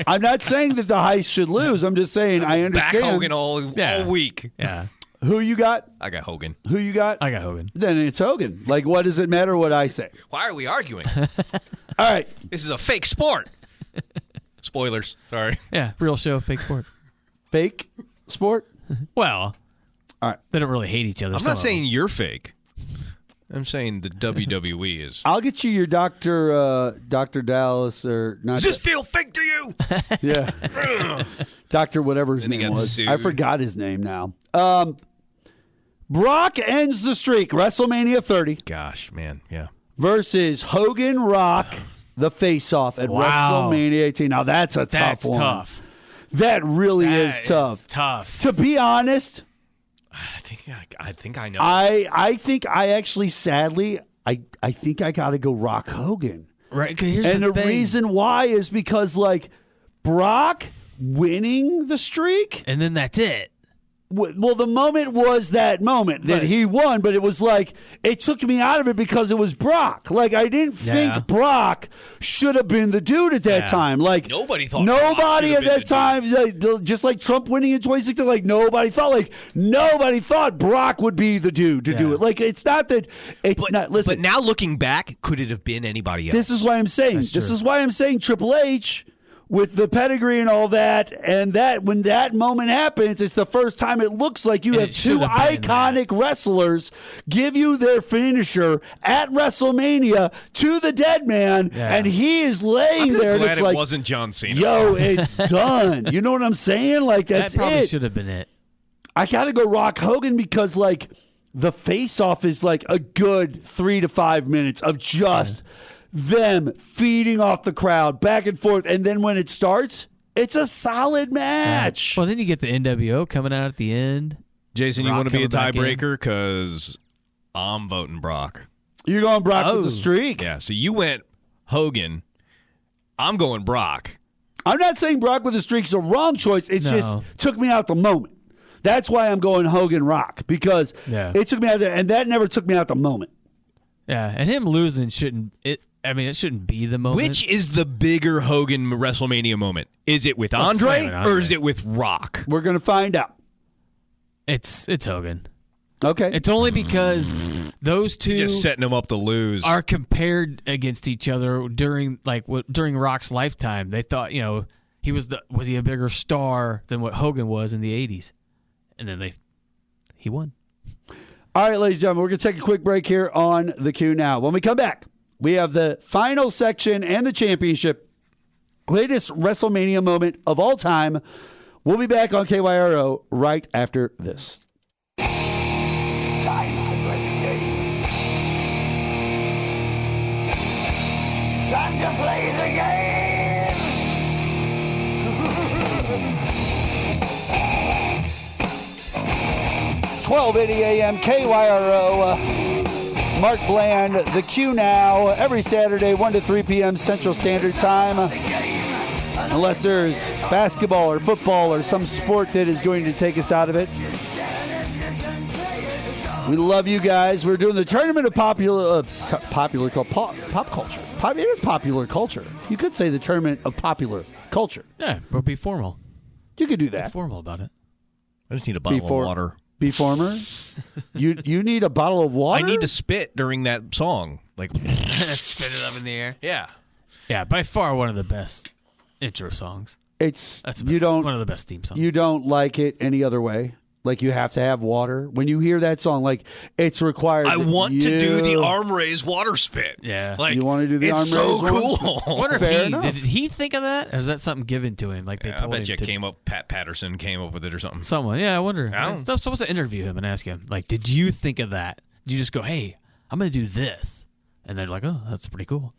I'm not saying that the Heist should lose. I'm just saying I back understand. Hogan all week. Yeah. Who you got? I got Hogan. Who you got? I got Hogan. Then it's Hogan. Like, what does it matter what I say? Why are we arguing? All right. This is a fake sport. Spoilers. Sorry. Yeah, real show, fake sport. Fake sport? Well, all right. They don't really hate each other. I'm some not of saying them. you're fake. I'm saying the WWE is. I'll get you your Dr. Dallas or not. Does this feel fake to you? Yeah. Dr. whatever his And he name got was. sued. I forgot his name now. Brock ends the streak. WrestleMania 30 Gosh, man. Yeah. versus Hogan Rock, the face-off at Wow. WrestleMania 18. Now, that's a That's tough one. tough. That really is That tough. Tough. To be honest, I think I know. I think I actually, sadly, I think I got to go Rock Hogan. Right. 'Cause here's And the thing. reason why is because, like, Brock winning the streak, And then that's it. well, the moment was that moment that Right. he won, but it was like, it took me out of it because it was Brock. Like, I didn't Yeah. think Brock should have been the dude at that Yeah. time. Like, Nobody thought Brock nobody should at have that time, like, just like Trump winning in 2016, like, nobody thought Brock would be the dude to do Yeah. it. Like, it's not that, it's not, listen. But now looking back, could it have been anybody else? This is why I'm saying. That's This true. is why I'm saying Triple H with the pedigree and all that, and that when that moment happens, it's the first time it looks like you And have it should two have been iconic wrestlers give you their finisher at WrestleMania to the dead man, Yeah. and he is laying I'm just there. And glad it's it like, wasn't John Cena. yo, it's done. You know what I'm saying? Like, that's That probably it. should have been it. I got to go Rock Hogan because, like, the face-off is like a good 3 to 5 minutes of just them feeding off the crowd back and forth, and then when it starts, it's a solid match. Well, then you get the NWO coming out at the end. Jason, you Rock want to be a coming back in. tiebreaker? Because I'm voting Brock. You're going Brock with Oh. the streak. Yeah, so you went Hogan. I'm going Brock. I'm not saying Brock with the streak's a wrong choice. It's No. just took me out the moment. That's why I'm going Hogan Rock, because Yeah. it took me out there, and that never took me out the moment. Yeah, and him losing shouldn't it be the moment. Which is the bigger Hogan WrestleMania moment? Is it with Andre, or is it with Rock? We're going to find out. It's Hogan. Okay. It's only because those two Just setting him up to lose. are compared against each other during Rock's lifetime. They thought, was he a bigger star than what Hogan was in the 80s? And then he won. All right, ladies and gentlemen, we're going to take a quick break here on the Q Now. When we come back, we have the final section and the championship. Greatest WrestleMania moment of all time. We'll be back on KYRO right after this. Time to play the game. Time to play the game. 12:80 a.m. KYRO. Mark Bland, the Q Now, every Saturday, 1 to 3 p.m. Central Standard Time. Unless there's basketball or football or some sport that is going to take us out of it. We love you guys. We're doing the tournament of pop culture. It is popular culture. You could say the tournament of popular culture. Yeah, but be formal. You could do that. Be formal about it. I just need a bottle of water. Be former? You need a bottle of water? I need to spit during that song. Like spit it up in the air. Yeah. Yeah, by far one of the best intro songs. That's one of the best theme songs. You don't like it any other way. Like you have to have water. When you hear that song, like it's required. I want to do the arm raise water spit. Yeah. Like you want to do the arm it's raise so water cool. I wonder Fair if enough. did he think of that? Or is that something given to him? Like they I told bet him you to came up. Pat Patterson came up with it or something. Someone, yeah, I wonder. I don't- Someone's supposed to interview him and ask him, like, did you think of that? Did you just go, hey, I'm going to do this? And they're like, oh, that's pretty cool.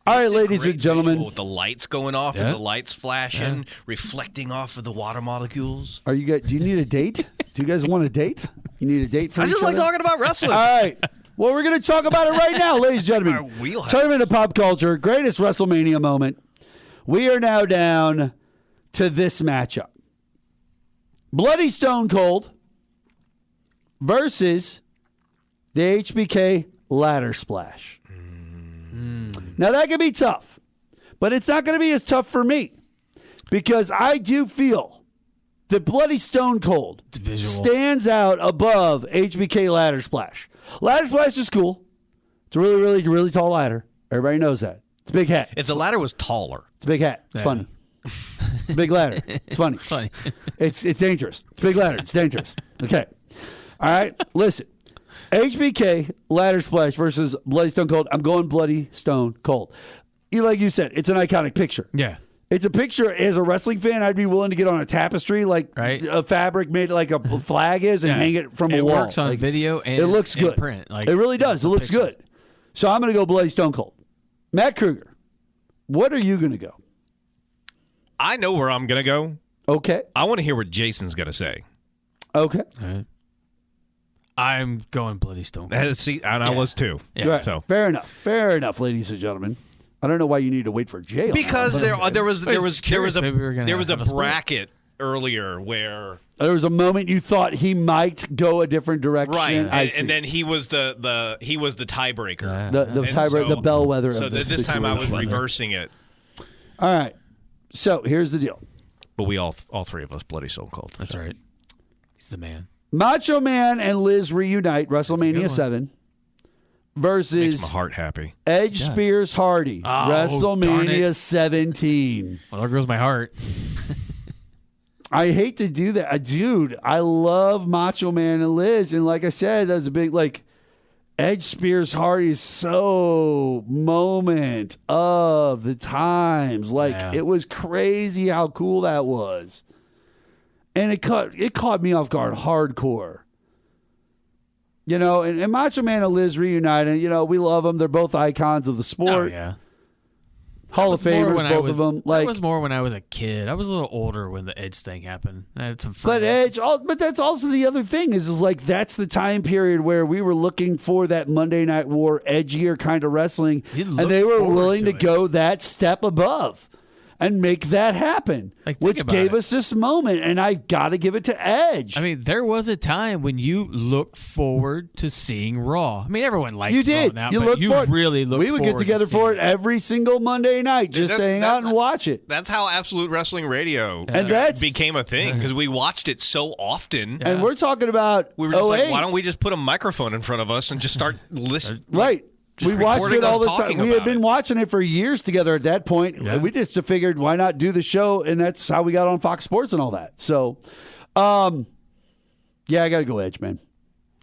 All right, ladies Great and gentlemen. visual with the lights going off Yeah. and the lights flashing, reflecting off of the water molecules. Do you need a date? Do you guys want a date? You need a date for I each just like other? talking about wrestling. All right. Well, we're going to talk about it right now, ladies and Our gentlemen. wheelhouse. Tournament of pop culture, greatest WrestleMania moment. We are now down to this matchup. Bloody Stone Cold versus the HBK Ladder Splash. Now, that can be tough, but it's not going to be as tough for me because I do feel that Bloody Stone Cold stands out above HBK Ladder Splash. Ladder Splash is cool. It's a really, really, really tall ladder. Everybody knows that. It's a big hat. If the ladder was taller. It's a big hat. It's funny. It's a big ladder. It's funny. It's funny. It's dangerous. It's a big ladder. It's dangerous. Okay. All right. Listen. HBK Ladder Splash versus Bloody Stone Cold. I'm going Bloody Stone Cold. Like you said, it's an iconic picture. Yeah. It's a picture, as a wrestling fan, I'd be willing to get on a tapestry, like a fabric made like a flag is, and hang it from a wall. It works on video and it looks and good. print. Like, it really does. It looks picture. good. So I'm going to go Bloody Stone Cold. Matt Kruger, what are you going to go? I know where I'm going to go. Okay. I want to hear what Jason's going to say. Okay. All right. I'm going Bloody Stone Cold. See, and I was too. Yeah. Right. So Fair enough, ladies and gentlemen. I don't know why you need to wait for jail. because there was a Maybe we're gonna there was a have a split. bracket earlier where There was a moment you thought he might go a different direction. right, I see. and then he was the tiebreaker. the And tiebreaker, the bellwether So of this this time I was situation. reversing it, All right. So here's the deal. but we all three of us Bloody Stone Cold. That's right. He's the man. Macho Man and Liz reunite That's a good WrestleMania one. 7 Makes versus my heart happy. Edge Spears Hardy, darn WrestleMania it. 17. Well, there goes my heart. I hate to do that. Dude, I love Macho Man and Liz. And like I said, that was a big, Edge Spears Hardy is so moment of the times. Yeah. It was crazy how cool that was. And it caught me off guard hardcore. And Macho Man and Liz reunited. We love them. They're both icons of the sport. Oh, yeah. Hall of Famers, both of them. That was more when I was a kid. I was a little older when the Edge thing happened. I had some But friends. but that's also the other thing is that's the time period where we were looking for that Monday Night War edgier kind of wrestling, and they were willing to go that step above. and make that happen, which gave us this moment. And I got to give it to Edge. I mean, there was a time when you looked forward to seeing Raw. I mean, everyone likes you did. Raw now, you but looked you forward. really looked We would get forward together to for it seeing every single Monday night just to hang out and watch it. That's how Absolute Wrestling Radio became a thing, because we watched it so often. And we're talking about we were just like, why don't we just put a microphone in front of us and just start listening? Right. We watched it all the time. We had been it. watching it for years together at that point. Yeah. We just figured, why not do the show? And that's how we got on Fox Sports and all that. So, yeah, I got to go Edge, man.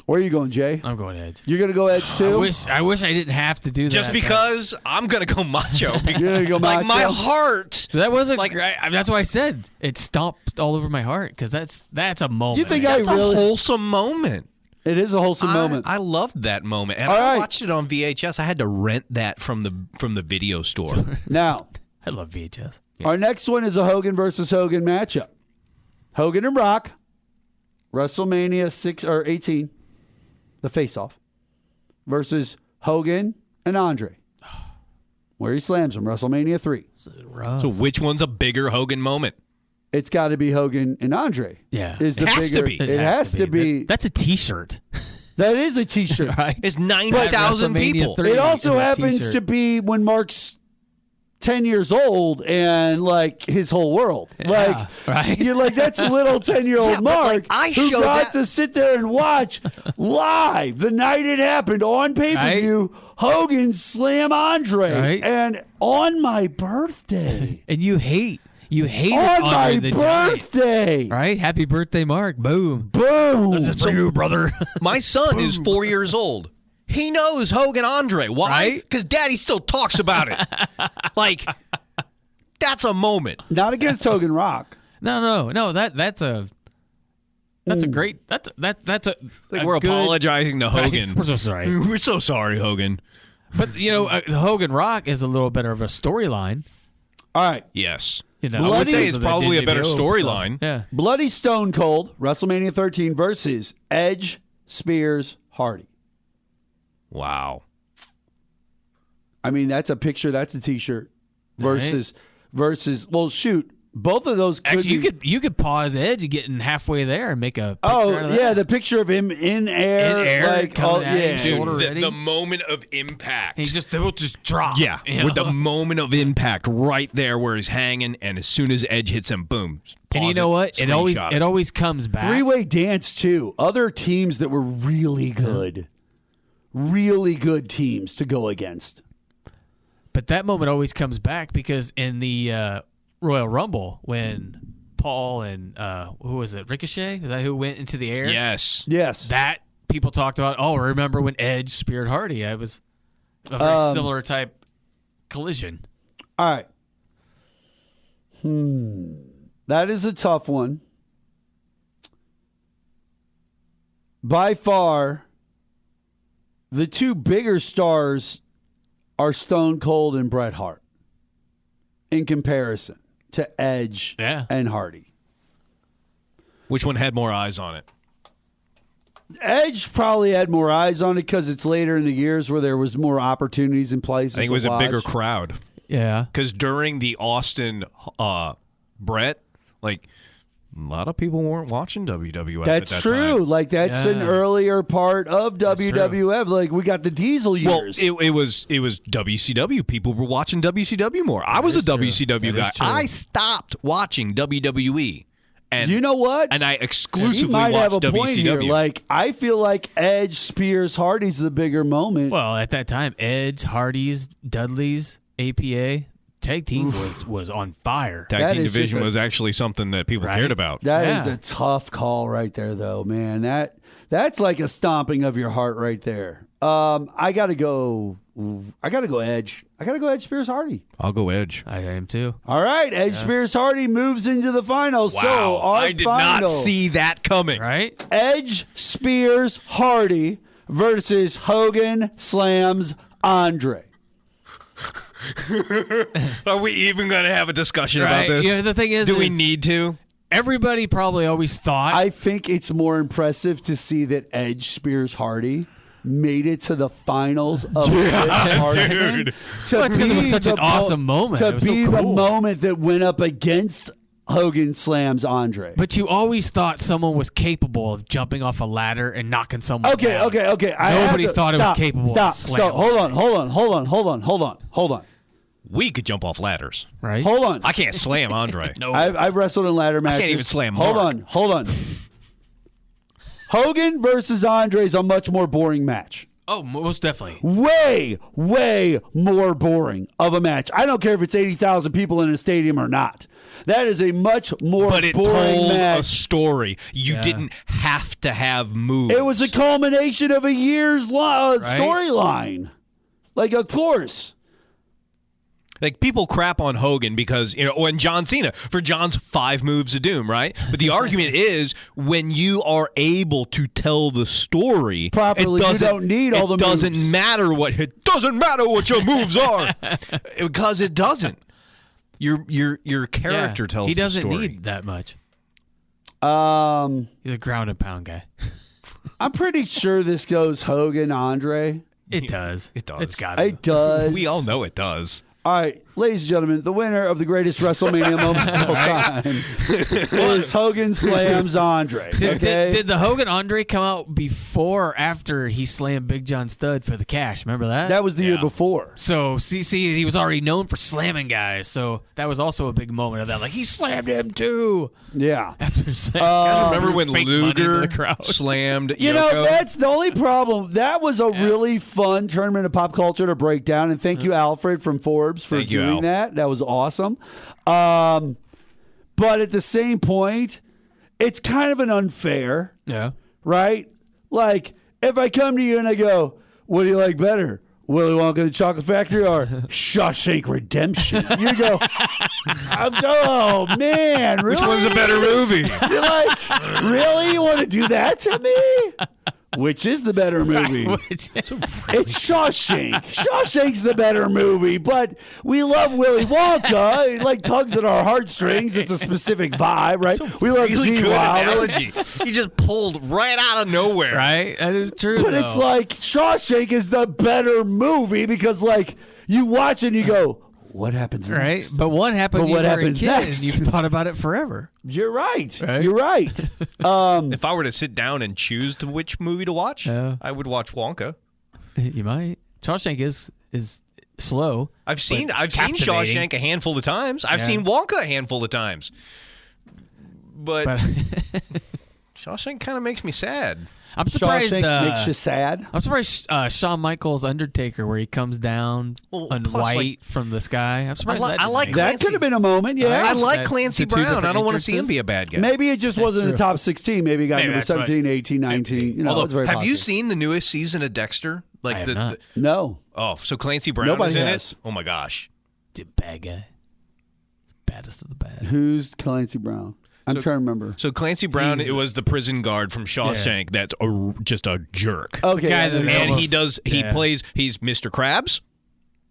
Where are you going, Jay? I'm going Edge. You're going to go Edge, too? I wish I didn't have to do that. Just because I'm going to go Macho. You're going to go Macho? Like, my heart. That wasn't like. That's why I said it stomped all over my heart, because that's a moment. You think that's a wholesome moment. It is a wholesome moment. I loved that moment, and All I right. watched it on VHS. I had to rent that from the video store. Now, I love VHS. our next one is a Hogan versus Hogan matchup. Hogan and Brock, WrestleMania 6 or 18, the face-off, versus Hogan and Andre, where he slams him, WrestleMania 3. So which one's a bigger Hogan moment? It's got to be Hogan and Andre. Yeah. It has to be. It has to be. That's a T-shirt. That is a T-shirt. Right? It's 90,000 people. It also happens to be when Mark's 10 years old and like his whole world. Yeah, right? You're like, that's little 10-year-old Mark who showed got to sit there and watch live the night it happened on pay-per-view, Hogan slam Andre. Right. And on my birthday. And you hate on my Andre the Giant. birthday. Right? Happy birthday, Mark. Boom. Boom. This is for you, brother. My son is 4 years old. He knows Hogan Andre. Why? Right? Because Daddy still talks about it. Like, that's a moment. Not against Hogan Rock. No. That's a great. That's a. Like, a we're good- apologizing to Hogan. Right? We're so sorry. We're so sorry, Hogan. But Hogan Rock is a little better of a storyline. All right. Yes. You know, I would say because it's of the probably a better NWO storyline. stuff. Yeah. Bloody Stone Cold, WrestleMania 13 versus Edge, Spears, Hardy. Wow. I mean, that's a picture. That's a T-shirt. Versus. Well, shoot. Both of those. Could Actually, be, you could pause Edge getting halfway there and make a. Picture out of that. yeah, the picture of him in air, like, coming at him, yeah. shoulder Dude, ready. the moment of impact. They'll just drop. Yeah, you with know? the moment of impact right there where he's hanging, and as soon as Edge hits him, boom. And you know what? It always comes back. Three-way dance too. Other teams that were really good teams to go against. But that moment always comes back because in the Royal Rumble when Paul and who was it? Ricochet? Is that who went into the air? Yes. That people talked about. Oh, remember when Edge speared Hardy? It was a very similar type collision. All right. That is a tough one. By far, the two bigger stars are Stone Cold and Bret Hart in comparison to Edge and Hardy. Which one had more eyes on it? Edge probably had more eyes on it because it's later in the years where there was more opportunities in places. I think it was a bigger crowd. Yeah. Because during the Austin Brett, like, a lot of people weren't watching WWF That's at that true. time. Like, that's an earlier part of WWF. Like, we got the Diesel years. Well, it was WCW. People were watching WCW more. I was a WCW guy. I stopped watching WWE. And you know what? And I exclusively he might watched have a WCW. point here. Like, I feel like Edge, Spears, Hardy's the bigger moment. Well, at that time, Edge, Hardy's, Dudley's, APA tag team was on fire. Tag team division was actually something that people cared about. That is a tough call right there, though, man. That's like a stomping of your heart right there. I gotta go Edge. I gotta go Edge, Spears, Hardy. I'll go Edge. I am too. All right, Edge, Spears, Hardy moves into the finals. Wow, So our I did final, not see that coming. Right? Edge, Spears, Hardy versus Hogan slams Andre. Are we even going to have a discussion about this? Yeah, the thing is, do we need to? Everybody probably always thought. I think it's more impressive to see that Edge spears Hardy made it to the finals of this tournament. Dude. Because it was such an awesome moment. To It was so be the cool. moment that went up against Hogan slams Andre. But you always thought someone was capable of jumping off a ladder and knocking someone down. Okay. Nobody thought it was capable of slamming. Hold on. We could jump off ladders. Right? Hold on. I can't slam Andre. No. I've wrestled in ladder matches. can't even slam Hold Mark. on. Hogan versus Andre is a much more boring match. Oh, most definitely. Way more boring of a match. I don't care if it's 80,000 people in a stadium or not. That is a much more But it boring told match. a story. You didn't have to have moves. It was a culmination of a year's storyline. Like, of course. Like, people crap on Hogan because, and John Cena for John's 5 moves of doom, right? But the argument is when you are able to tell the story properly, you don't need all the moves. It doesn't matter what your moves are because it doesn't. Your character tells. He doesn't the story. need that much. He's a ground and pound guy. I'm pretty sure this goes Hogan, Andre. It does. It does. It's got to. It does. We all know it does. All right, ladies and gentlemen, the winner of the greatest WrestleMania moment of all time is Hogan slams Andre. Okay? Did the Hogan Andre come out before or after he slammed Big John Studd for the cash? Remember that? That was the year before. So, see, he was already known for slamming guys. So that was also a big moment of that. Like, he slammed him too. Yeah. After saying, Remember when fake money into Luger the crowd? slammed You Yoko? know, that's the only problem. That was a really fun tournament of pop culture to break down. And thank you, Alfred from Forbes, for Thank you, doing Al. that. That was awesome. But at the same point, it's kind of an unfair, Yeah. right? Like, if I come to you and I go, what do you like better? Willy Wonka and the Chocolate Factory or Shawshank Redemption? You go, oh, man, really? Which one's a better movie? You're like, really? You want to do that to me? Which is the better movie? It's Shawshank. Shawshank's the better movie, but we love Willy Wonka. It like tugs at our heartstrings. It's a specific vibe, right? We love Really Gene good Wilder. analogy. You just pulled right out of nowhere. Right? That is true. But it's like Shawshank is the better movie because, like, you watch it and you go, what happens next? Right? But what happened But when what you were a happens kid next? and you thought about it forever? You're right. Right? You're right. If I were to sit down and choose to which movie to watch, I would watch Wonka. You might. Shawshank is slow. I've seen captivating. Shawshank a handful of times. I've seen Wonka a handful of times. But Shawshank kind of makes me sad. I'm surprised Shawshank makes you sad. I'm surprised Shawn Michaels' Undertaker, where he comes down on plus, white like, from the sky. I'm surprised I didn't like make That it. Clancy. could have been a moment, yeah. I like That- Clancy the two Brown. I different don't want to see him entrances. be a bad guy. Maybe it just wasn't in the true. top 16. Maybe he got Maybe number that's right. 17, 18, 19. You know, it's Although, very have you possible. seen the newest season of Dexter? Like I have not. No. So Clancy Brown Nobody is in has. it. Oh my gosh. The bad guy. Baddest of the bad. Who's Clancy Brown? I'm trying to remember. So Clancy Brown, it was the prison guard from Shawshank. That's just a jerk. Okay. guy that And almost- he he's Mr. Krabs,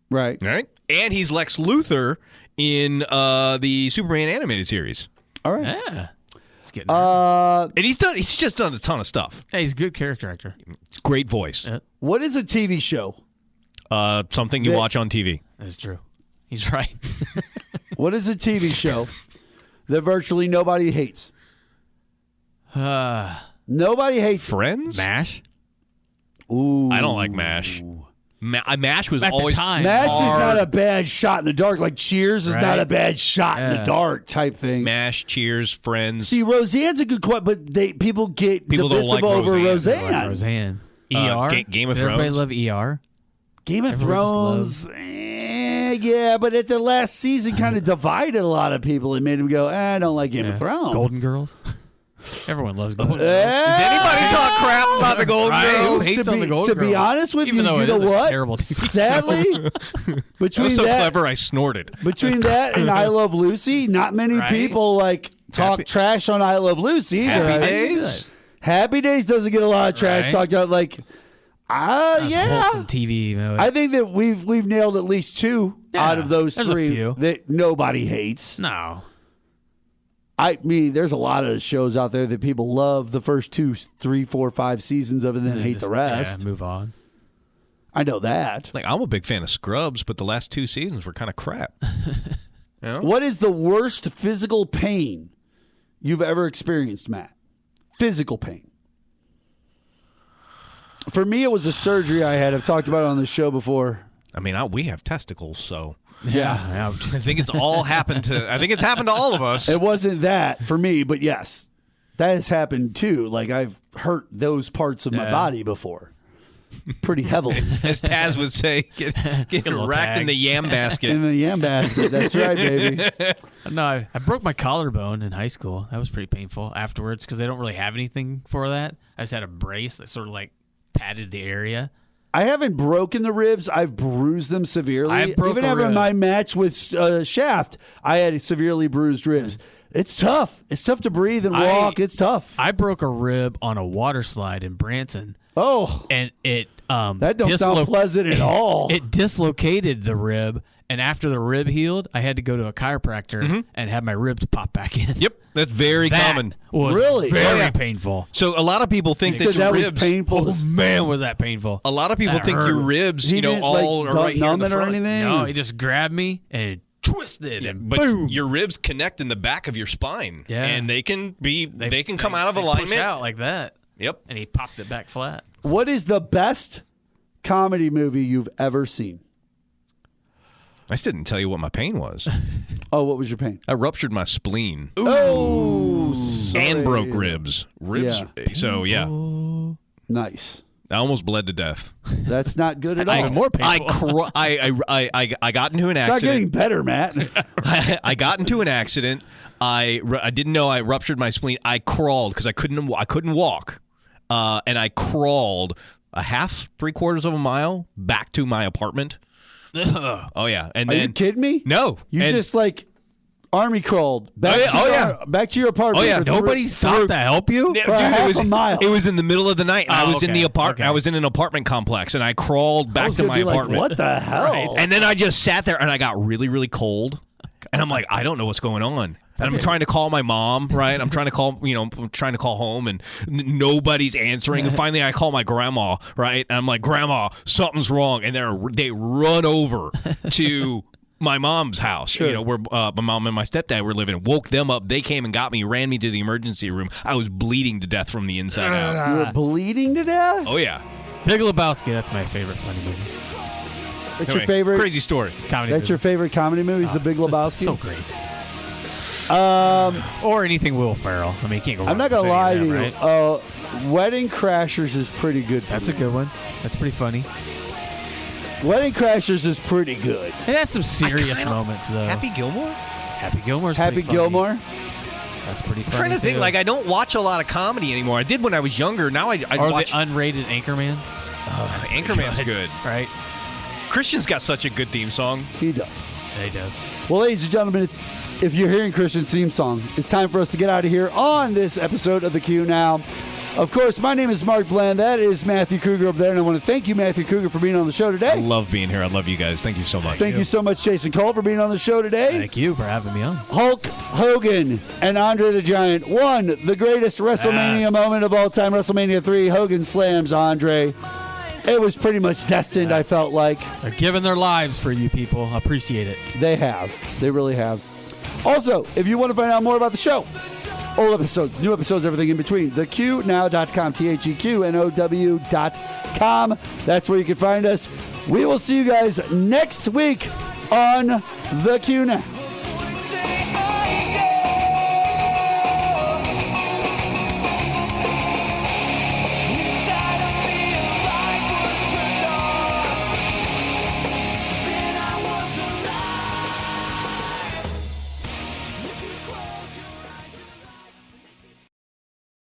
Right. right? And he's Lex Luthor in the Superman animated series. All right. Yeah. It's getting And he's just done a ton of stuff. hey, he's a good character actor. Great voice. Yeah. What is a TV show? Something you watch on TV. That's true. He's right. What is a TV show that virtually nobody hates? Nobody hates. Friends? MASH? Ooh. I don't like MASH. MASH was At always the time. Match is hard. not a bad shot in the dark. Like Cheers is not Right. a bad shot in the Yeah. dark type thing. MASH, Cheers, Friends. See, Roseanne's a good question, but people get People don't divisive like over Roseanne. Roseanne. Roseanne. ER? Game of Did everybody Thrones. love ER? Game of Everyone just Thrones, yeah, but at the last season kind of divided a lot of people and made them go, I don't like Game of Thrones. Golden Girls? Everyone loves Golden Girls. Does anybody talk crap about the Golden Right. Girls? Who hates to on be, the Golden to be Girls? honest with Even you, though you it know is a what? terrible TV show. Sadly, That between was so that, clever, I snorted. between that and I Love Lucy, not many Right? people talk Happy- trash on I Love Lucy either. Happy I- Days? Happy Days doesn't get a lot of trash Right. talked about. Like, That's yeah. wholesome TV. You know? I think that we've nailed at least two Yeah, out of those there's a three few. that nobody hates. No. I mean, there's a lot of shows out there that people love the first 2, 3, 4, 5 seasons of and then hate the rest. Yeah, move on. I know that. Like, I'm a big fan of Scrubs, but the last 2 seasons were kind of crap. You know? What is the worst physical pain you've ever experienced, Matt? Physical pain. For me, it was a surgery I had. I've talked about it on the show before. I mean, we have testicles, so yeah. I think it's all happened to. I think it's happened to all of us. It wasn't that for me, but yes, that has happened too. Like I've hurt those parts of my body before, pretty heavily. As Taz would say, get racked in the yam basket. In the yam basket. That's right, baby. No, I broke my collarbone in high school. That was pretty painful afterwards because they don't really have anything for that. I just had a brace that sort of like padded the area. I haven't broken the ribs. I've bruised them severely. Even after my match with Shaft, I had severely bruised ribs. It's tough. It's tough to breathe and walk. It's tough. I broke a rib on a water slide in Branson. Oh. And it that don't sound pleasant at all. It dislocated the rib, and after the rib healed, I had to go to a chiropractor and have my ribs pop back in. Yep, that's very common. Was really very painful. So a lot of people think that your ribs was painful. Oh man, was that painful! A lot of people think your ribs, He didn't, all are right here in the or front. anything. No, he just grabbed me and twisted, and but boom. your ribs connect in the back of your spine, Yeah. and they can come out of alignment. Push out like that. Yep, and he popped it back flat. What is the best comedy movie you've ever seen? I still didn't tell you what my pain was. Oh, what was your pain? I ruptured my spleen. Oh, and broke ribs. Yeah. So yeah, nice. I almost bled to death. That's not good at all. More painful. I got into an accident. It's not getting better, Matt. I got into an accident. I didn't know I ruptured my spleen. I crawled because I couldn't walk, and I crawled a half, 3/4 of a mile back to my apartment. Oh yeah, and Are then you kidding me? No, You just like army crawled back to your apartment. Oh yeah, Nobody stopped to help you. For half a mile. It was in the middle of the night. And I was in the apartment. Okay. I was in an apartment complex, and I crawled back to my apartment. What the hell? And then I just sat there, and I got really, really cold. And I'm like, I don't know what's going on. And I'm trying to call my mom, right? I'm trying to call, I'm trying to call home, and nobody's answering. And finally, I call my grandma, right? And I'm like, Grandma, something's wrong. And they run over to my mom's house, where my mom and my stepdad were living. Woke them up. They came and got me, ran me to the emergency room. I was bleeding to death from the inside out. You were bleeding to death? Oh yeah, Big Lebowski. That's my favorite funny movie. That's your favorite crazy story. Comedy. That's movie. your favorite comedy movie? Is The Big Lebowski? So great. Or anything Will Ferrell. I mean, you can't go wrong. I'm not gonna with lie any to of you. that, right? Wedding Crashers is pretty good. That's a good one. That's pretty funny. Wedding Crashers is pretty good. It has some serious moments though. Happy Gilmore? Happy Gilmore's Happy pretty funny. Gilmore. That's pretty funny. I'm trying to think. too. Like, I don't watch a lot of comedy anymore. I did when I was younger. Now I or watch. the unrated Anchorman. Anchorman's good. Right? Christian's got such a good theme song. He does. Yeah, he does. Well, ladies and gentlemen, if you're hearing Christian's theme song, it's time for us to get out of here on this episode of the Qnow. Of course, my name is Mark Bland. That is Matthew Cougar over there, and I want to thank you, Matthew Cougar, for being on the show today. I love being here. I love you guys. Thank you so much. Thank you so much, Jason Cole, for being on the show today. Thank you for having me on. Hulk Hogan and Andre the Giant won the greatest WrestleMania moment of all time, WrestleMania 3. Hogan slams Andre. It was pretty much destined, I felt like. They're giving their lives for you people. I appreciate it. They have. They really have. Also, if you want to find out more about the show, old episodes, new episodes, everything in between, theqnow.com, TheQNOW.com. That's where you can find us. We will see you guys next week on The Qnow.